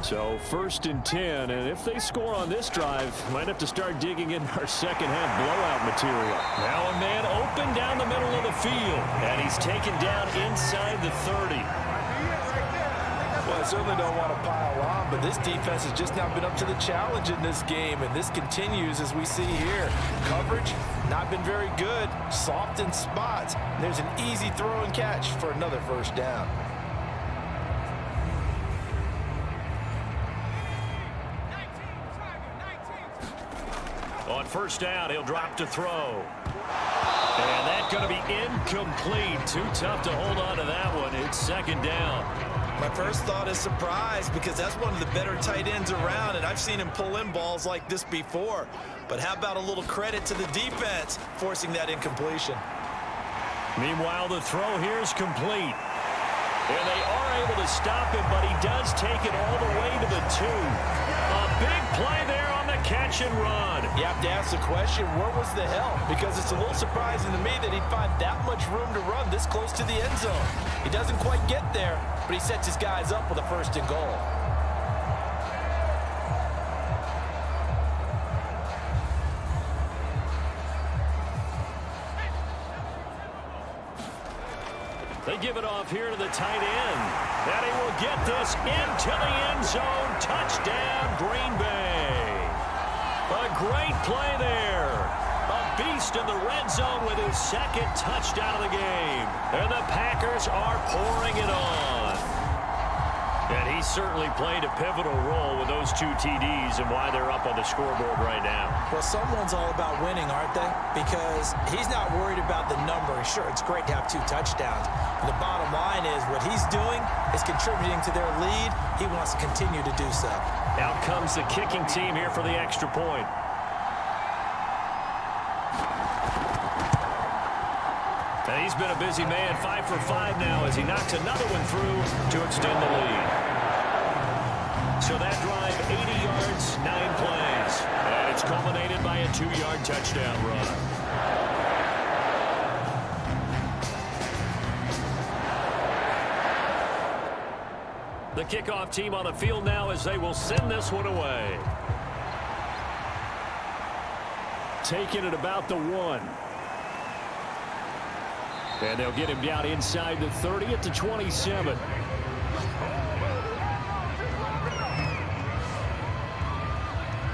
So 1st and 10, and if they score on this drive, might have to start digging in our second-half blowout material. Now a man open down the middle of the field, and he's taken down inside the 30. Well, I certainly don't want to pile on, but this defense has just not been up to the challenge in this game, and this continues as we see here. Coverage, not been very good, soft in spots. And there's an easy throw and catch for another 1st down. On 1st down, he'll drop to throw. And that's going to be incomplete. Too tough to hold on to that one. It's 2nd down. My first thought is surprise, because that's one of the better tight ends around, and I've seen him pull in balls like this before. But how about a little credit to the defense forcing that incompletion? Meanwhile, the throw here is complete. And they are able to stop him, but he does take it all the way to the 2. A big play there on the catch and run. You have to ask the question, where was the help? Because it's a little surprising to me that he'd find that much room to run this close to the end zone. He doesn't quite get there, but he sets his guys up with a 1st and goal. They give it off here to the tight end. And he will get this into the end zone. Touchdown, Green Bay. A great play there. A beast in the red zone with his 2nd touchdown of the game. And the Packers are pouring it on. And he certainly played a pivotal role with those 2 TDs and why they're up on the scoreboard right now. Well, someone's all about winning, aren't they? Because he's not worried about the number. Sure, it's great to have 2 touchdowns. The bottom line is what he's doing is contributing to their lead. He wants to continue to do so. Out comes the kicking team here for the extra point. And he's been a busy man, 5 for 5 now as he knocks another one through to extend the lead. So that drive, 80 yards, 9 plays. And it's culminated by a 2-yard touchdown run. The kickoff team on the field now as they will send this one away. Taking it about the 1. And they'll get him down inside the 30 at the 27.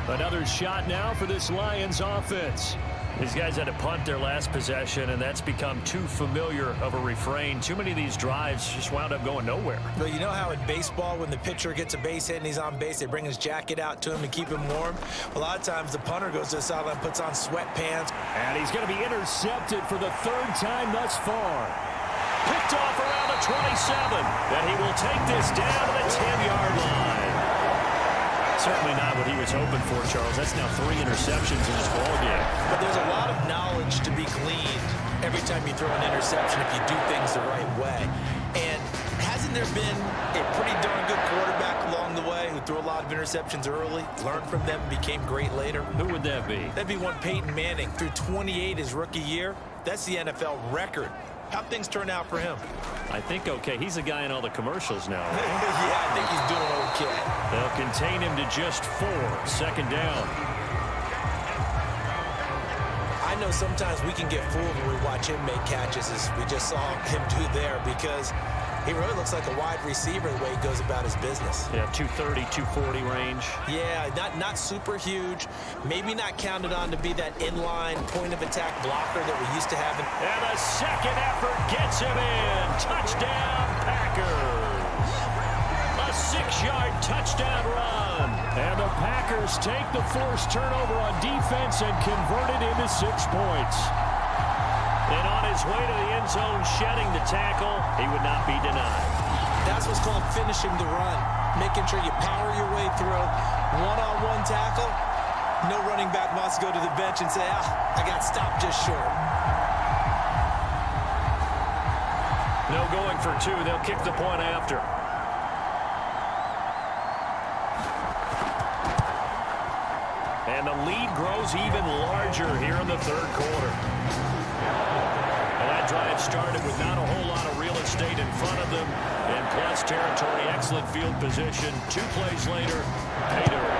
Another shot now for this Lions offense. These guys had to punt their last possession, and that's become too familiar of a refrain. Too many of these drives just wound up going nowhere. But you know how in baseball, when the pitcher gets a base hit and he's on base, they bring his jacket out to him to keep him warm? A lot of times the punter goes to the sideline, puts on sweatpants. And he's going to be intercepted for the 3rd time thus far. Picked off around the 27. And he will take this down to the 10-yard line. Certainly not what he was hoping for, Charles. That's now 3 interceptions in this ballgame. But there's a lot of knowledge to be gleaned every time you throw an interception if you do things the right way. And hasn't there been a pretty darn good quarterback along the way who threw a lot of interceptions early, learned from them, and became great later? Who would that be? That'd be one Peyton Manning. Threw 28 his rookie year. That's the NFL record. How'd things turn out for him? I think okay. He's a guy in all the commercials now, right? Yeah, I think he's doing okay. They'll contain him to just 4. Second down. I know sometimes we can get fooled when we watch him make catches, as we just saw him do there, because he really looks like a wide receiver the way he goes about his business. Yeah, 230, 240 range. Yeah, not super huge. Maybe not counted on to be that inline point-of-attack blocker that we used to have. And the second effort gets him in. Touchdown, Packers. A 6-yard touchdown run. And the Packers take the forced turnover on defense and convert it into 6 points. And on his way to the end zone, shedding the tackle, he would not be denied. That's what's called finishing the run, making sure you power your way through. One-on-one tackle, no running back wants to go to the bench and say, I got stopped just short. No going for 2. They'll kick the point after. And the lead grows even larger here in the third quarter. Well, that drive started with not a whole lot of real estate in front of them. And plus territory, excellent field position. 2 plays later, pay dirt.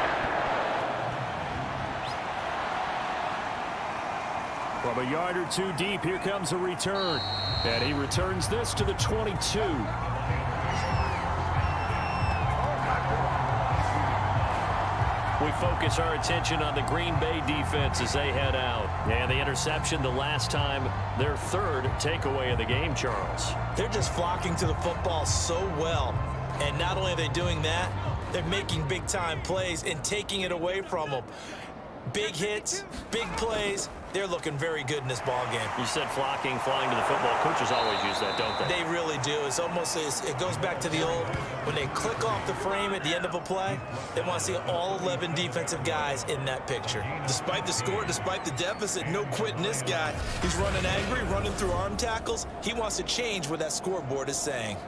From a yard or 2 deep, here comes a return. And he returns this to the 22. We focus our attention on the Green Bay defense as they head out. And the interception the last time, their 3rd takeaway of the game, Charles. They're just flocking to the football so well. And not only are they doing that, they're making big-time plays and taking it away from them. Big hits, big plays. They're looking very good in this ball game. You said flocking, flying to the football. Coaches always use that, don't they? They really do. It's almost it goes back to the old, when they click off the frame at the end of a play, they want to see all 11 defensive guys in that picture. Despite the score, despite the deficit, no quitting this guy. He's running angry, running through arm tackles. He wants to change what that scoreboard is saying.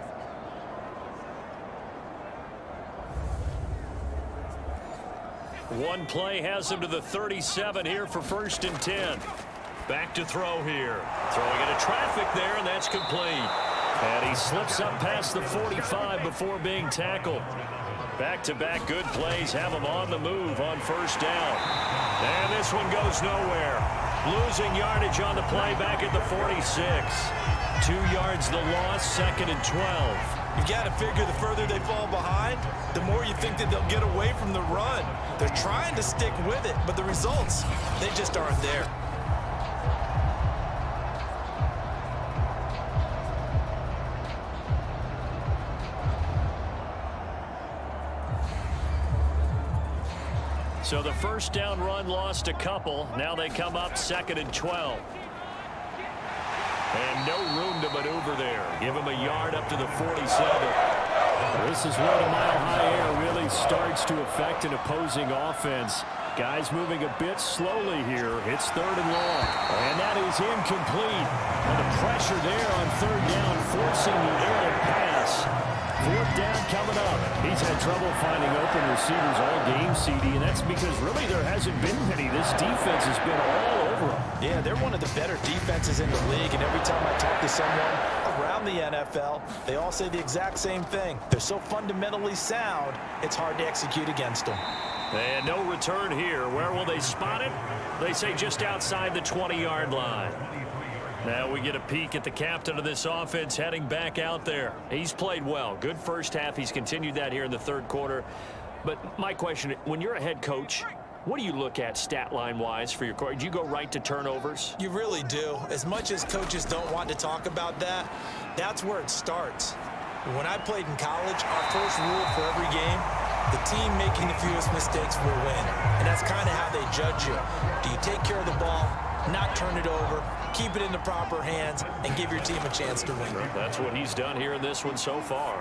One play has him to the 37 here for 1st and 10. Back to throw here. Throwing into traffic there, and that's complete. And he slips up past the 45 before being tackled. Back-to-back good plays have him on the move on 1st down. And this one goes nowhere. Losing yardage on the play back at the 46. 2 yards the loss, 2nd and 12. You got to figure the further they fall behind, the more you think that they'll get away from the run. They're trying to stick with it, but the results, they just aren't there. So the 1st down run lost a couple. Now they come up 2nd and 12. And no room to maneuver there. Give him a yard up to the 47. This is where the mile-high air really starts to affect an opposing offense. Guys moving a bit slowly here. It's 3rd and long. And that is incomplete. And the pressure there on 3rd down, forcing the errant pass. 4th down coming up. He's had trouble finding open receivers all game, CD, and that's because really there hasn't been many. This defense has been all over them. Yeah, they're one of the better defenses in the league, and every time I talk to someone around the NFL, they all say the exact same thing. They're so fundamentally sound, it's hard to execute against them. And no return here. Where will they spot it? They say just outside the 20-yard line. Now we get a peek at the captain of this offense heading back out there. He's played well. Good 1st half. He's continued that here in the 3rd quarter. But my question, when you're a head coach, what do you look at stat line-wise for your coach? Do you go right to turnovers? You really do. As much as coaches don't want to talk about that, that's where it starts. When I played in college, our first rule for every game, the team making the fewest mistakes will win. And that's kind of how they judge you. Do you take care of the ball, not turn it over, keep it in the proper hands, and give your team a chance to win? That's what he's done here in this one so far.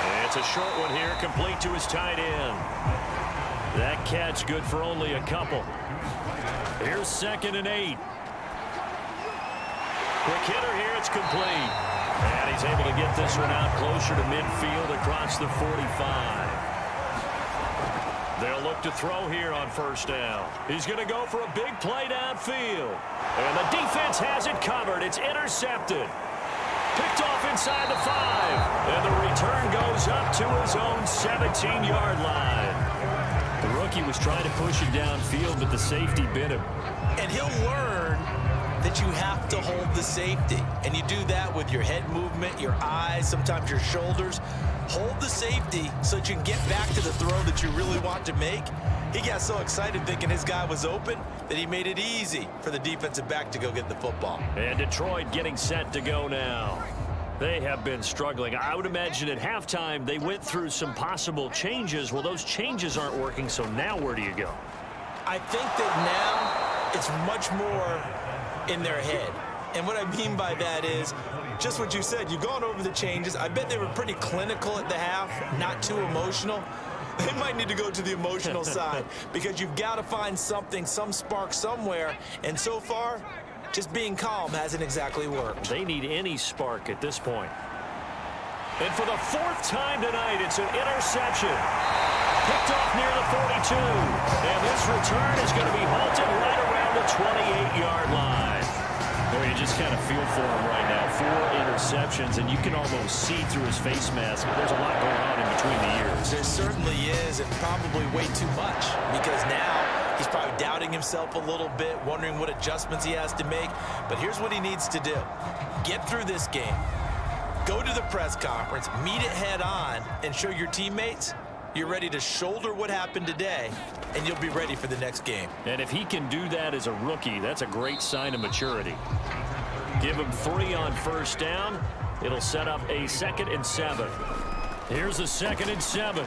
And it's a short one here, complete to his tight end. That catch good for only a couple. Here's 2nd and 8. Quick hitter here, it's complete. And he's able to get this one out closer to midfield across the 45. They'll look to throw here on 1st down. He's going to go for a big play downfield. And the defense has it covered. It's intercepted. Picked off inside the 5. And the return goes up to his own 17-yard line. The rookie was trying to push it downfield, but the safety bit him. And he'll learn that you have to hold the safety. And you do that with your head movement, your eyes, sometimes your shoulders. Hold the safety so that you can get back to the throw that you really want to make. He got so excited thinking his guy was open that he made it easy for the defensive back to go get the football. And Detroit getting set to go now. They have been struggling. I would imagine at halftime they went through some possible changes. Well, those changes aren't working, so now where do you go? I think that now it's much more in their head. And what I mean by that is just what you said. You've gone over the changes. I bet they were pretty clinical at the half, not too emotional. They might need to go to the emotional side because you've got to find something, some spark somewhere. And so far, just being calm hasn't exactly worked. They need any spark at this point. And for the 4th time tonight, it's an interception. Picked off near the 42. And this return is going to be halted right around the 28-yard line. Boy, you just kind of feel for him right now. 4 interceptions, and you can almost see through his face mask. There's a lot going on in between the ears. There certainly is, and probably way too much, because now he's probably doubting himself a little bit, wondering what adjustments he has to make. But here's what he needs to do. Get through this game. Go to the press conference, meet it head on, and show your teammates you're ready to shoulder what happened today, and you'll be ready for the next game. And if he can do that as a rookie, that's a great sign of maturity. Give him 3 on first down. It'll set up a 2nd and 7. Here's a 2nd and 7.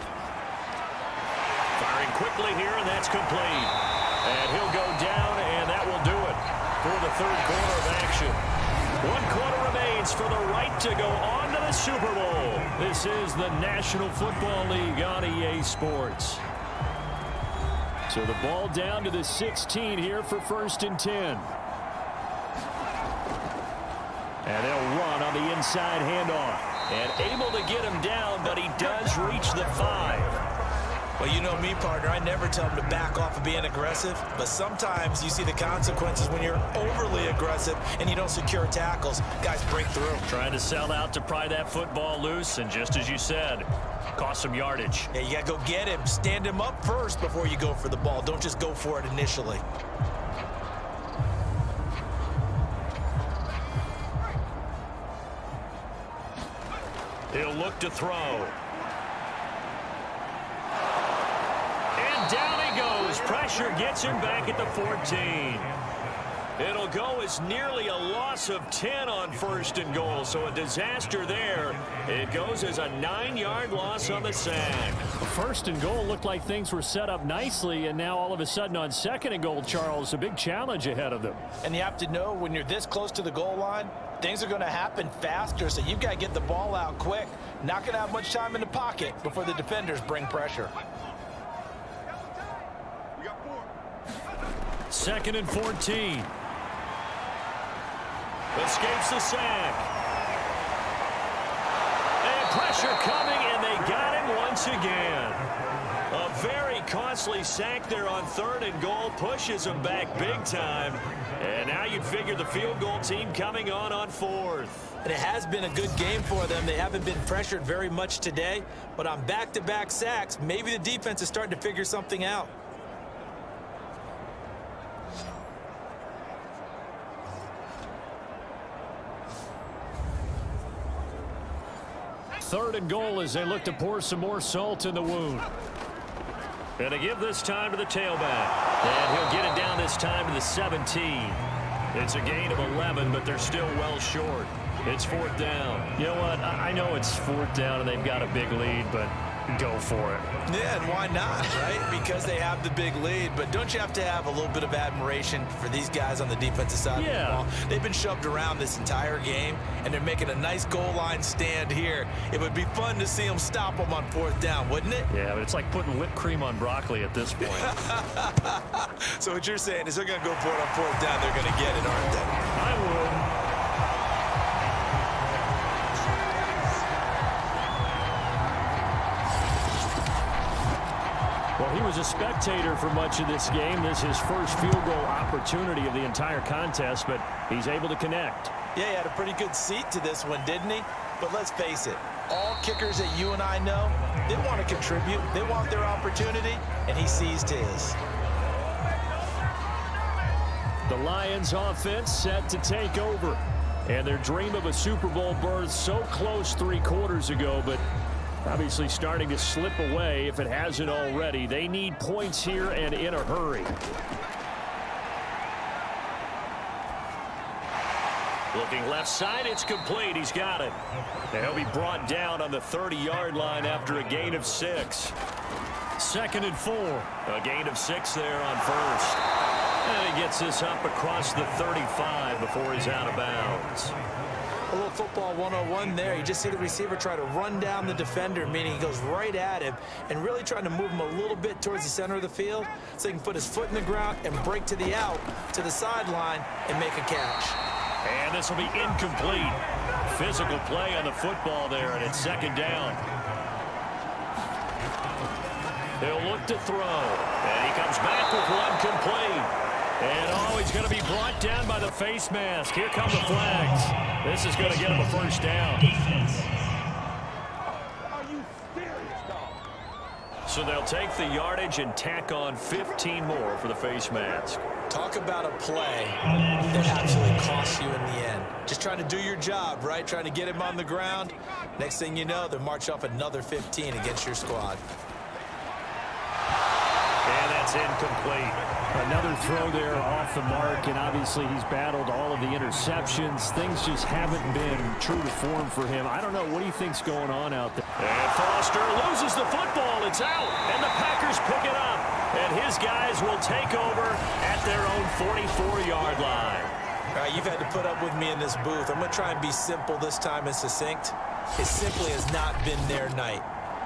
Firing quickly here, and that's complete. And he'll go down, and that will do it for the 3rd quarter of action. 1 quarter remains for the right to go on to the Super Bowl. This is the National Football League on EA Sports. So the ball down to the 16 here for 1st and 10. And they'll run on the inside handoff. And able to get him down, but he does reach the 5. Well, you know me, partner. I never tell him to back off of being aggressive, but sometimes you see the consequences when you're overly aggressive and you don't secure tackles. Guys break through. Trying to sell out to pry that football loose, and just as you said, cost some yardage. Yeah, you got to go get him. Stand him up first before you go for the ball. Don't just go for it initially. He'll look to throw. Down he goes. Pressure gets him back at the 14. It'll go as nearly a loss of 10 on 1st and goal, so a disaster there. It goes as a 9-yard loss on the sack. 1st and goal looked like things were set up nicely, and now all of a sudden on 2nd and goal, Charles, a big challenge ahead of them. And you have to know when you're this close to the goal line, things are going to happen faster, so you've got to get the ball out quick. Not going to have much time in the pocket before the defenders bring pressure. 2nd and 14. Escapes the sack. And pressure coming, and they got him once again. A very costly sack there on 3rd and goal. Pushes him back big time. And now you'd figure the field goal team coming on 4th. And it has been a good game for them. They haven't been pressured very much today. But on back-to-back sacks, maybe the defense is starting to figure something out. Third and goal as they look to pour some more salt in the wound. And to give this time to the tailback. And he'll get it down this time to the 17. It's a gain of 11, but they're still well short. It's 4th down. You know what? I know it's 4th down and they've got a big lead, but go for it. Yeah, and why not, right? Because they have the big lead. But don't you have to have a little bit of admiration for these guys on the defensive side of the ball? They've been shoved around this entire game, and they're making a nice goal line stand here. It would be fun to see them stop them on 4th down, wouldn't it? Yeah, but it's like putting whipped cream on broccoli at this point. So what you're saying is they're going to go for it on 4th down. They're going to get it, aren't they? I would. Well, he was a spectator for much of this game. This is his first field goal opportunity of the entire contest, but he's able to connect. Yeah, he had a pretty good seat to this one, didn't he? But let's face it, all kickers that you and I know, they want to contribute. They want their opportunity, and he seized his. The Lions offense set to take over. And their dream of a Super Bowl berth so close 3 quarters ago, but obviously starting to slip away if it hasn't already. They need points here and in a hurry. Looking left side, it's complete. He's got it. And he'll be brought down on the 30-yard line after a gain of 6. 2nd and 4. A gain of 6 there on first. And he gets this up across the 35 before he's out of bounds. A little football 101 there. You just see the receiver try to run down the defender, meaning he goes right at him and really trying to move him a little bit towards the center of the field so he can put his foot in the ground and break to the out, to the sideline, and make a catch. And this will be incomplete. Physical play on the football there, and it's 2nd down. He'll look to throw, and he comes back with one complete. And he's going to be brought down by the face mask. Here come the flags. This is going to get him a first down. So they'll take the yardage and tack on 15 more for the face mask. Talk about a play that absolutely costs you in the end. Just trying to do your job, right? Trying to get him on the ground. Next thing you know, they'll march off another 15 against your squad. And that's incomplete. Another throw there off the mark, and obviously he's battled all of the interceptions. Things just haven't been true to form for him. I don't know. What do you think's going on out there? And Foster loses the football. It's out, and the Packers pick it up. And his guys will take over at their own 44-yard line. All right, you've had to put up with me in this booth. I'm going to try and be simple this time and succinct. It simply has not been their night.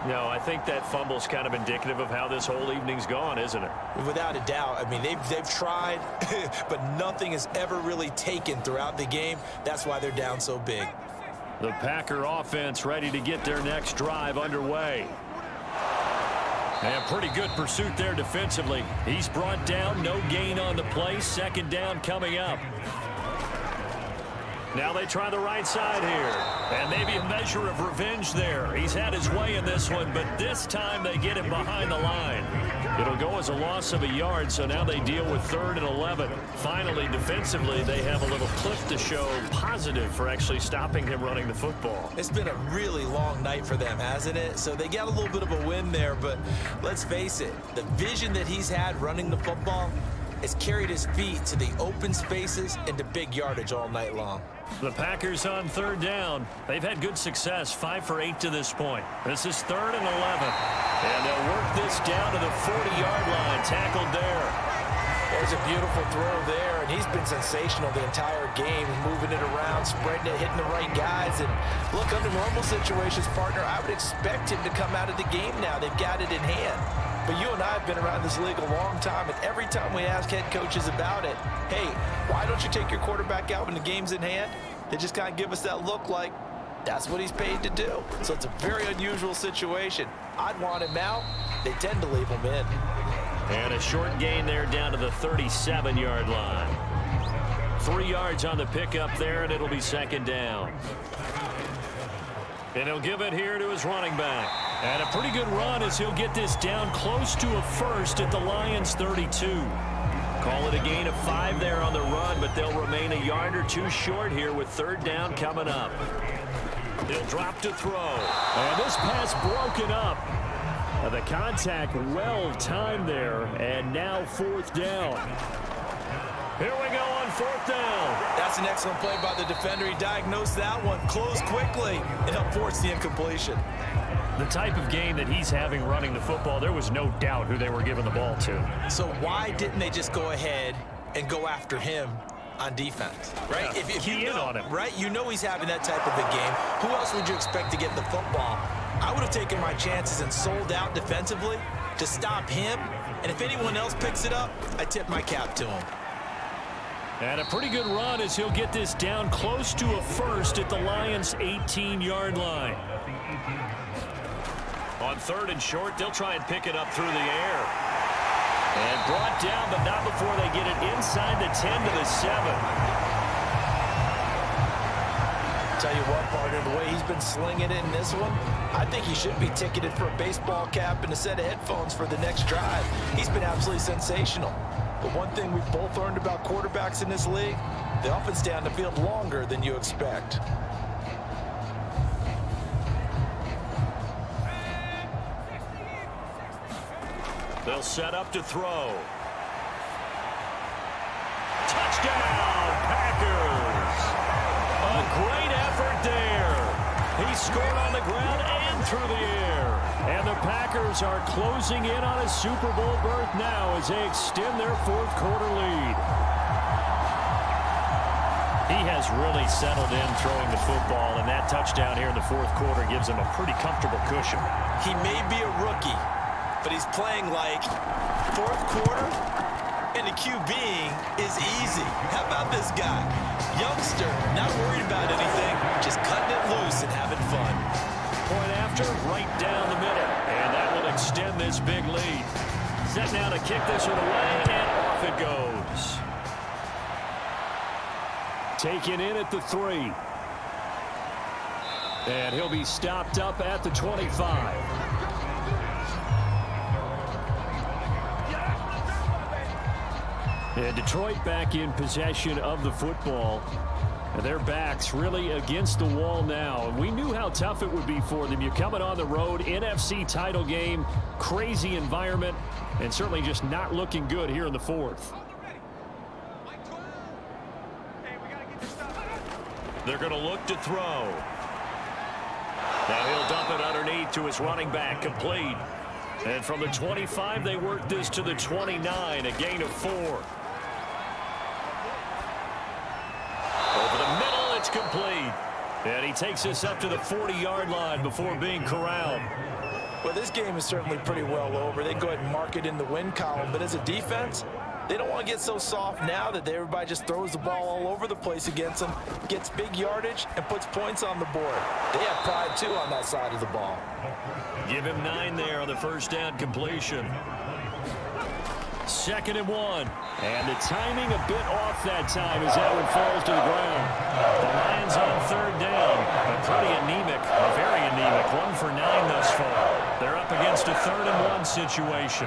No, I think that fumble's kind of indicative of how this whole evening's gone, isn't it? Without a doubt. I mean, they've tried, but nothing has ever really taken throughout the game. That's why they're down so big. The Packer offense ready to get their next drive underway. And pretty good pursuit there defensively. He's brought down, no gain on the play. 2nd down coming up. Now they try the right side here. And maybe a measure of revenge there. He's had his way in this one, but this time they get him behind the line. It'll go as a loss of a yard, so now they deal with 3rd and 11. Finally, defensively, they have a little clip to show positive for actually stopping him running the football. It's been a really long night for them, hasn't it? So they got a little bit of a win there, but let's face it, the vision that he's had running the football has carried his feet to the open spaces and to big yardage all night long. The Packers on 3rd down. They've had good success, 5 for 8 to this point. This is 3rd and 11. And they'll work this down to the 40-yard line, tackled there. There's a beautiful throw there, and he's been sensational the entire game, moving it around, spreading it, hitting the right guys. And look, under normal situations, partner, I would expect him to come out of the game now. They've got it in hand. But you and I have been around this league a long time, and every time we ask head coaches about it, hey, why don't you take your quarterback out when the game's in hand? They just kind of give us that look like that's what he's paid to do. So it's a very unusual situation. I'd want him out. They tend to leave him in. And a short gain there down to the 37-yard line. 3 yards on the pickup there, and it'll be 2nd down. And he'll give it here to his running back. And a pretty good run as he'll get this down close to a first at the Lions 32. Call it a gain of 5 there on the run, but they'll remain a yard or two short here with 3rd down coming up. He'll drop to throw. And this pass broken up. The contact well timed there, and now 4th down. Here we go on 4th down. That's an excellent play by the defender. He diagnosed that one, closed quickly, and helped force the incompletion. The type of game that he's having running the football, there was no doubt who they were giving the ball to. So why didn't they just go ahead and go after him on defense, right? Yeah, if key you know, in on him. right? You know he's having that type of a game. Who else would you expect to get the football? I would have taken my chances and sold out defensively to stop him. And if anyone else picks it up, I tip my cap to him. And a pretty good run as he'll get this down close to a first at the Lions' 18-yard line. On 3rd and short, they'll try and pick it up through the air. And brought down, but not before they get it inside the 10 to the 7. tell you what, partner, the way he's been slinging it in this one, I think he should be ticketed for a baseball cap and a set of headphones for the next drive. He's been absolutely sensational. But one thing we've both learned about quarterbacks in this league, they often stay on the field longer than you expect. They'll set up to throw. Touchdown, Packers! A great effort there. He scored on the ground and through the air. And the Packers are closing in on a Super Bowl berth now as they extend their fourth quarter lead. He has really settled in throwing the football, and that touchdown here in the fourth quarter gives him a pretty comfortable cushion. He may be a rookie, but he's playing like fourth quarter, and the QBing is easy. How about this guy? Youngster, not worried about anything, just cutting it loose and having fun. Point after, right down the middle, and that will extend this big lead. Set now to kick this one away, and off it goes. Taken in at the 3. And he'll be stopped up at the 25. And Detroit back in possession of the football. And their backs really against the wall now. And we knew how tough it would be for them. You're coming on the road, NFC title game, crazy environment, and certainly just not looking good here in the fourth. They're going to look to throw. Now he'll dump it underneath to his running back, complete. And from the 25, they work this to the 29, a gain of 4. Over the middle, it's complete. And he takes this up to the 40-yard line before being corralled. Well, this game is certainly pretty well over. They can go ahead and mark it in the win column, but as a defense, they don't want to get so soft now that everybody just throws the ball all over the place against them, gets big yardage, and puts points on the board. They have pride, too, on that side of the ball. Give him 9 there on the first down completion. 2nd and 1. And the timing a bit off that time as that one falls to the ground. The Lions on 3rd down. But pretty anemic, very anemic. 1 for 9 thus far. They're up against a 3rd and 1 situation.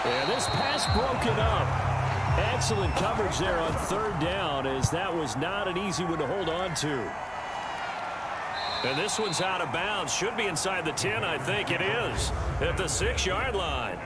And this pass broken up. Excellent coverage there on 3rd down, as that was not an easy one to hold on to. And this one's out of bounds. Should be inside the 10, I think it is. At the 6-yard line.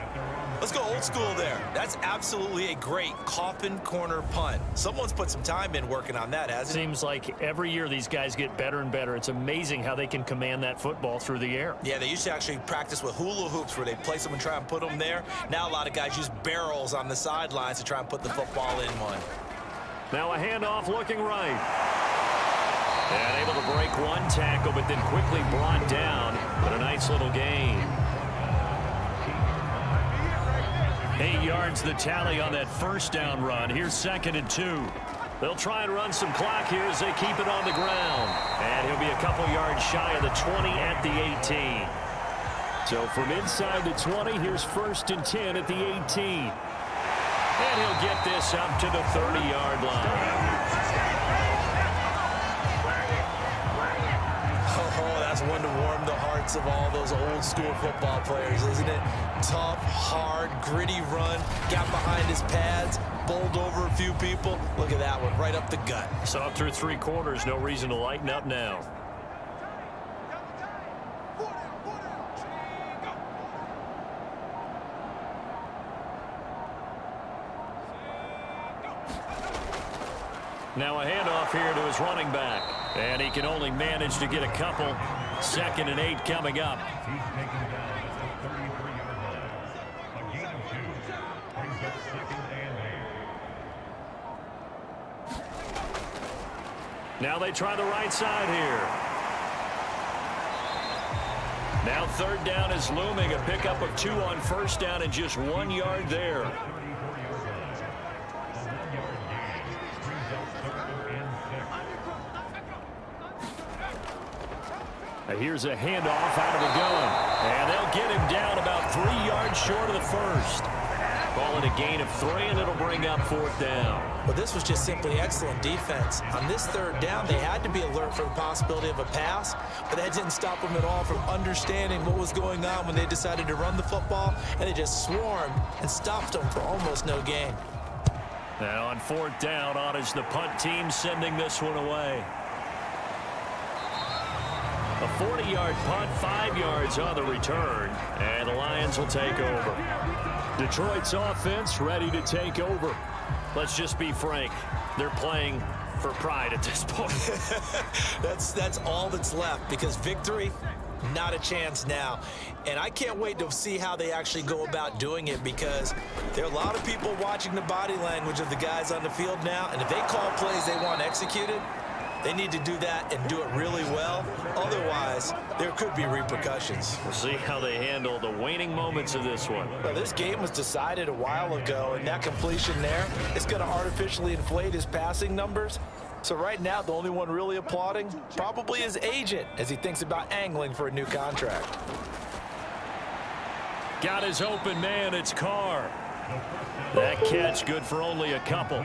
Let's go old school there. That's absolutely a great coffin corner punt. Someone's put some time in working on that, hasn't it? Seems like every year these guys get better and better. It's amazing how they can command that football through the air. Yeah, they used to actually practice with hula hoops where they place them and try and put them there. Now a lot of guys use barrels on the sidelines to try and put the football in one. Now a handoff looking right. And able to break one tackle, but then quickly brought down. But a nice little gain. 8 yards the tally on that first down run. Here's 2nd and 2. They'll try and run some clock here as they keep it on the ground. And he'll be a couple yards shy of the 20 at the 18. So from inside the 20, here's 1st and 10 at the 18. And he'll get this up to the 30-yard line. Oh, that's one to warm the hearts of all those old school football players, isn't it? Tough, hard, gritty run, got behind his pads, bowled over a few people. Look at that one, right up the gut. So through 3 quarters, no reason to lighten up now. Now a handoff here to his running back. And he can only manage to get a couple. 2nd and 8 coming up. Now they try the right side here. Now 3rd down is looming. A pickup of 2 on 1st down and just 1 yard there. Here's a handoff out of the gun. And they'll get him down about 3 yards short of the first. Call it a gain of 3, and it'll bring up 4th down. Well, this was just simply excellent defense. On this 3rd down, they had to be alert for the possibility of a pass, but that didn't stop them at all from understanding what was going on when they decided to run the football, and they just swarmed and stopped them for almost no gain. And on 4th down, on is the punt team sending this one away. A 40-yard punt, 5 yards on the return, and the Lions will take over. Detroit's offense ready to take over. Let's just be frank. They're playing for pride at this point. That's all that's left, because victory, not a chance now. And I can't wait to see how they actually go about doing it, because there are a lot of people watching the body language of the guys on the field now, and if they call plays they want executed, they need to do that and do it really well. Otherwise, there could be repercussions. We'll see how they handle the waning moments of this one. Well, this game was decided a while ago, and that completion there is going to artificially inflate his passing numbers. So right now, the only one really applauding probably his agent as he thinks about angling for a new contract. Got his open man, it's Carr. That catch good for only a couple.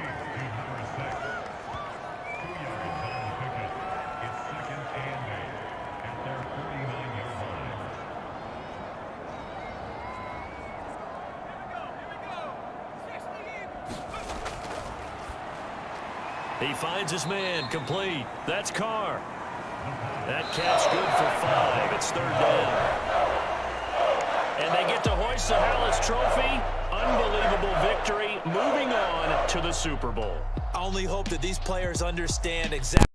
He finds his man, complete. That's Carr. That catch good for 5. It's 3rd down. And they get to hoist the Hallis Trophy. Unbelievable victory. Moving on to the Super Bowl. I only hope that these players understand exactly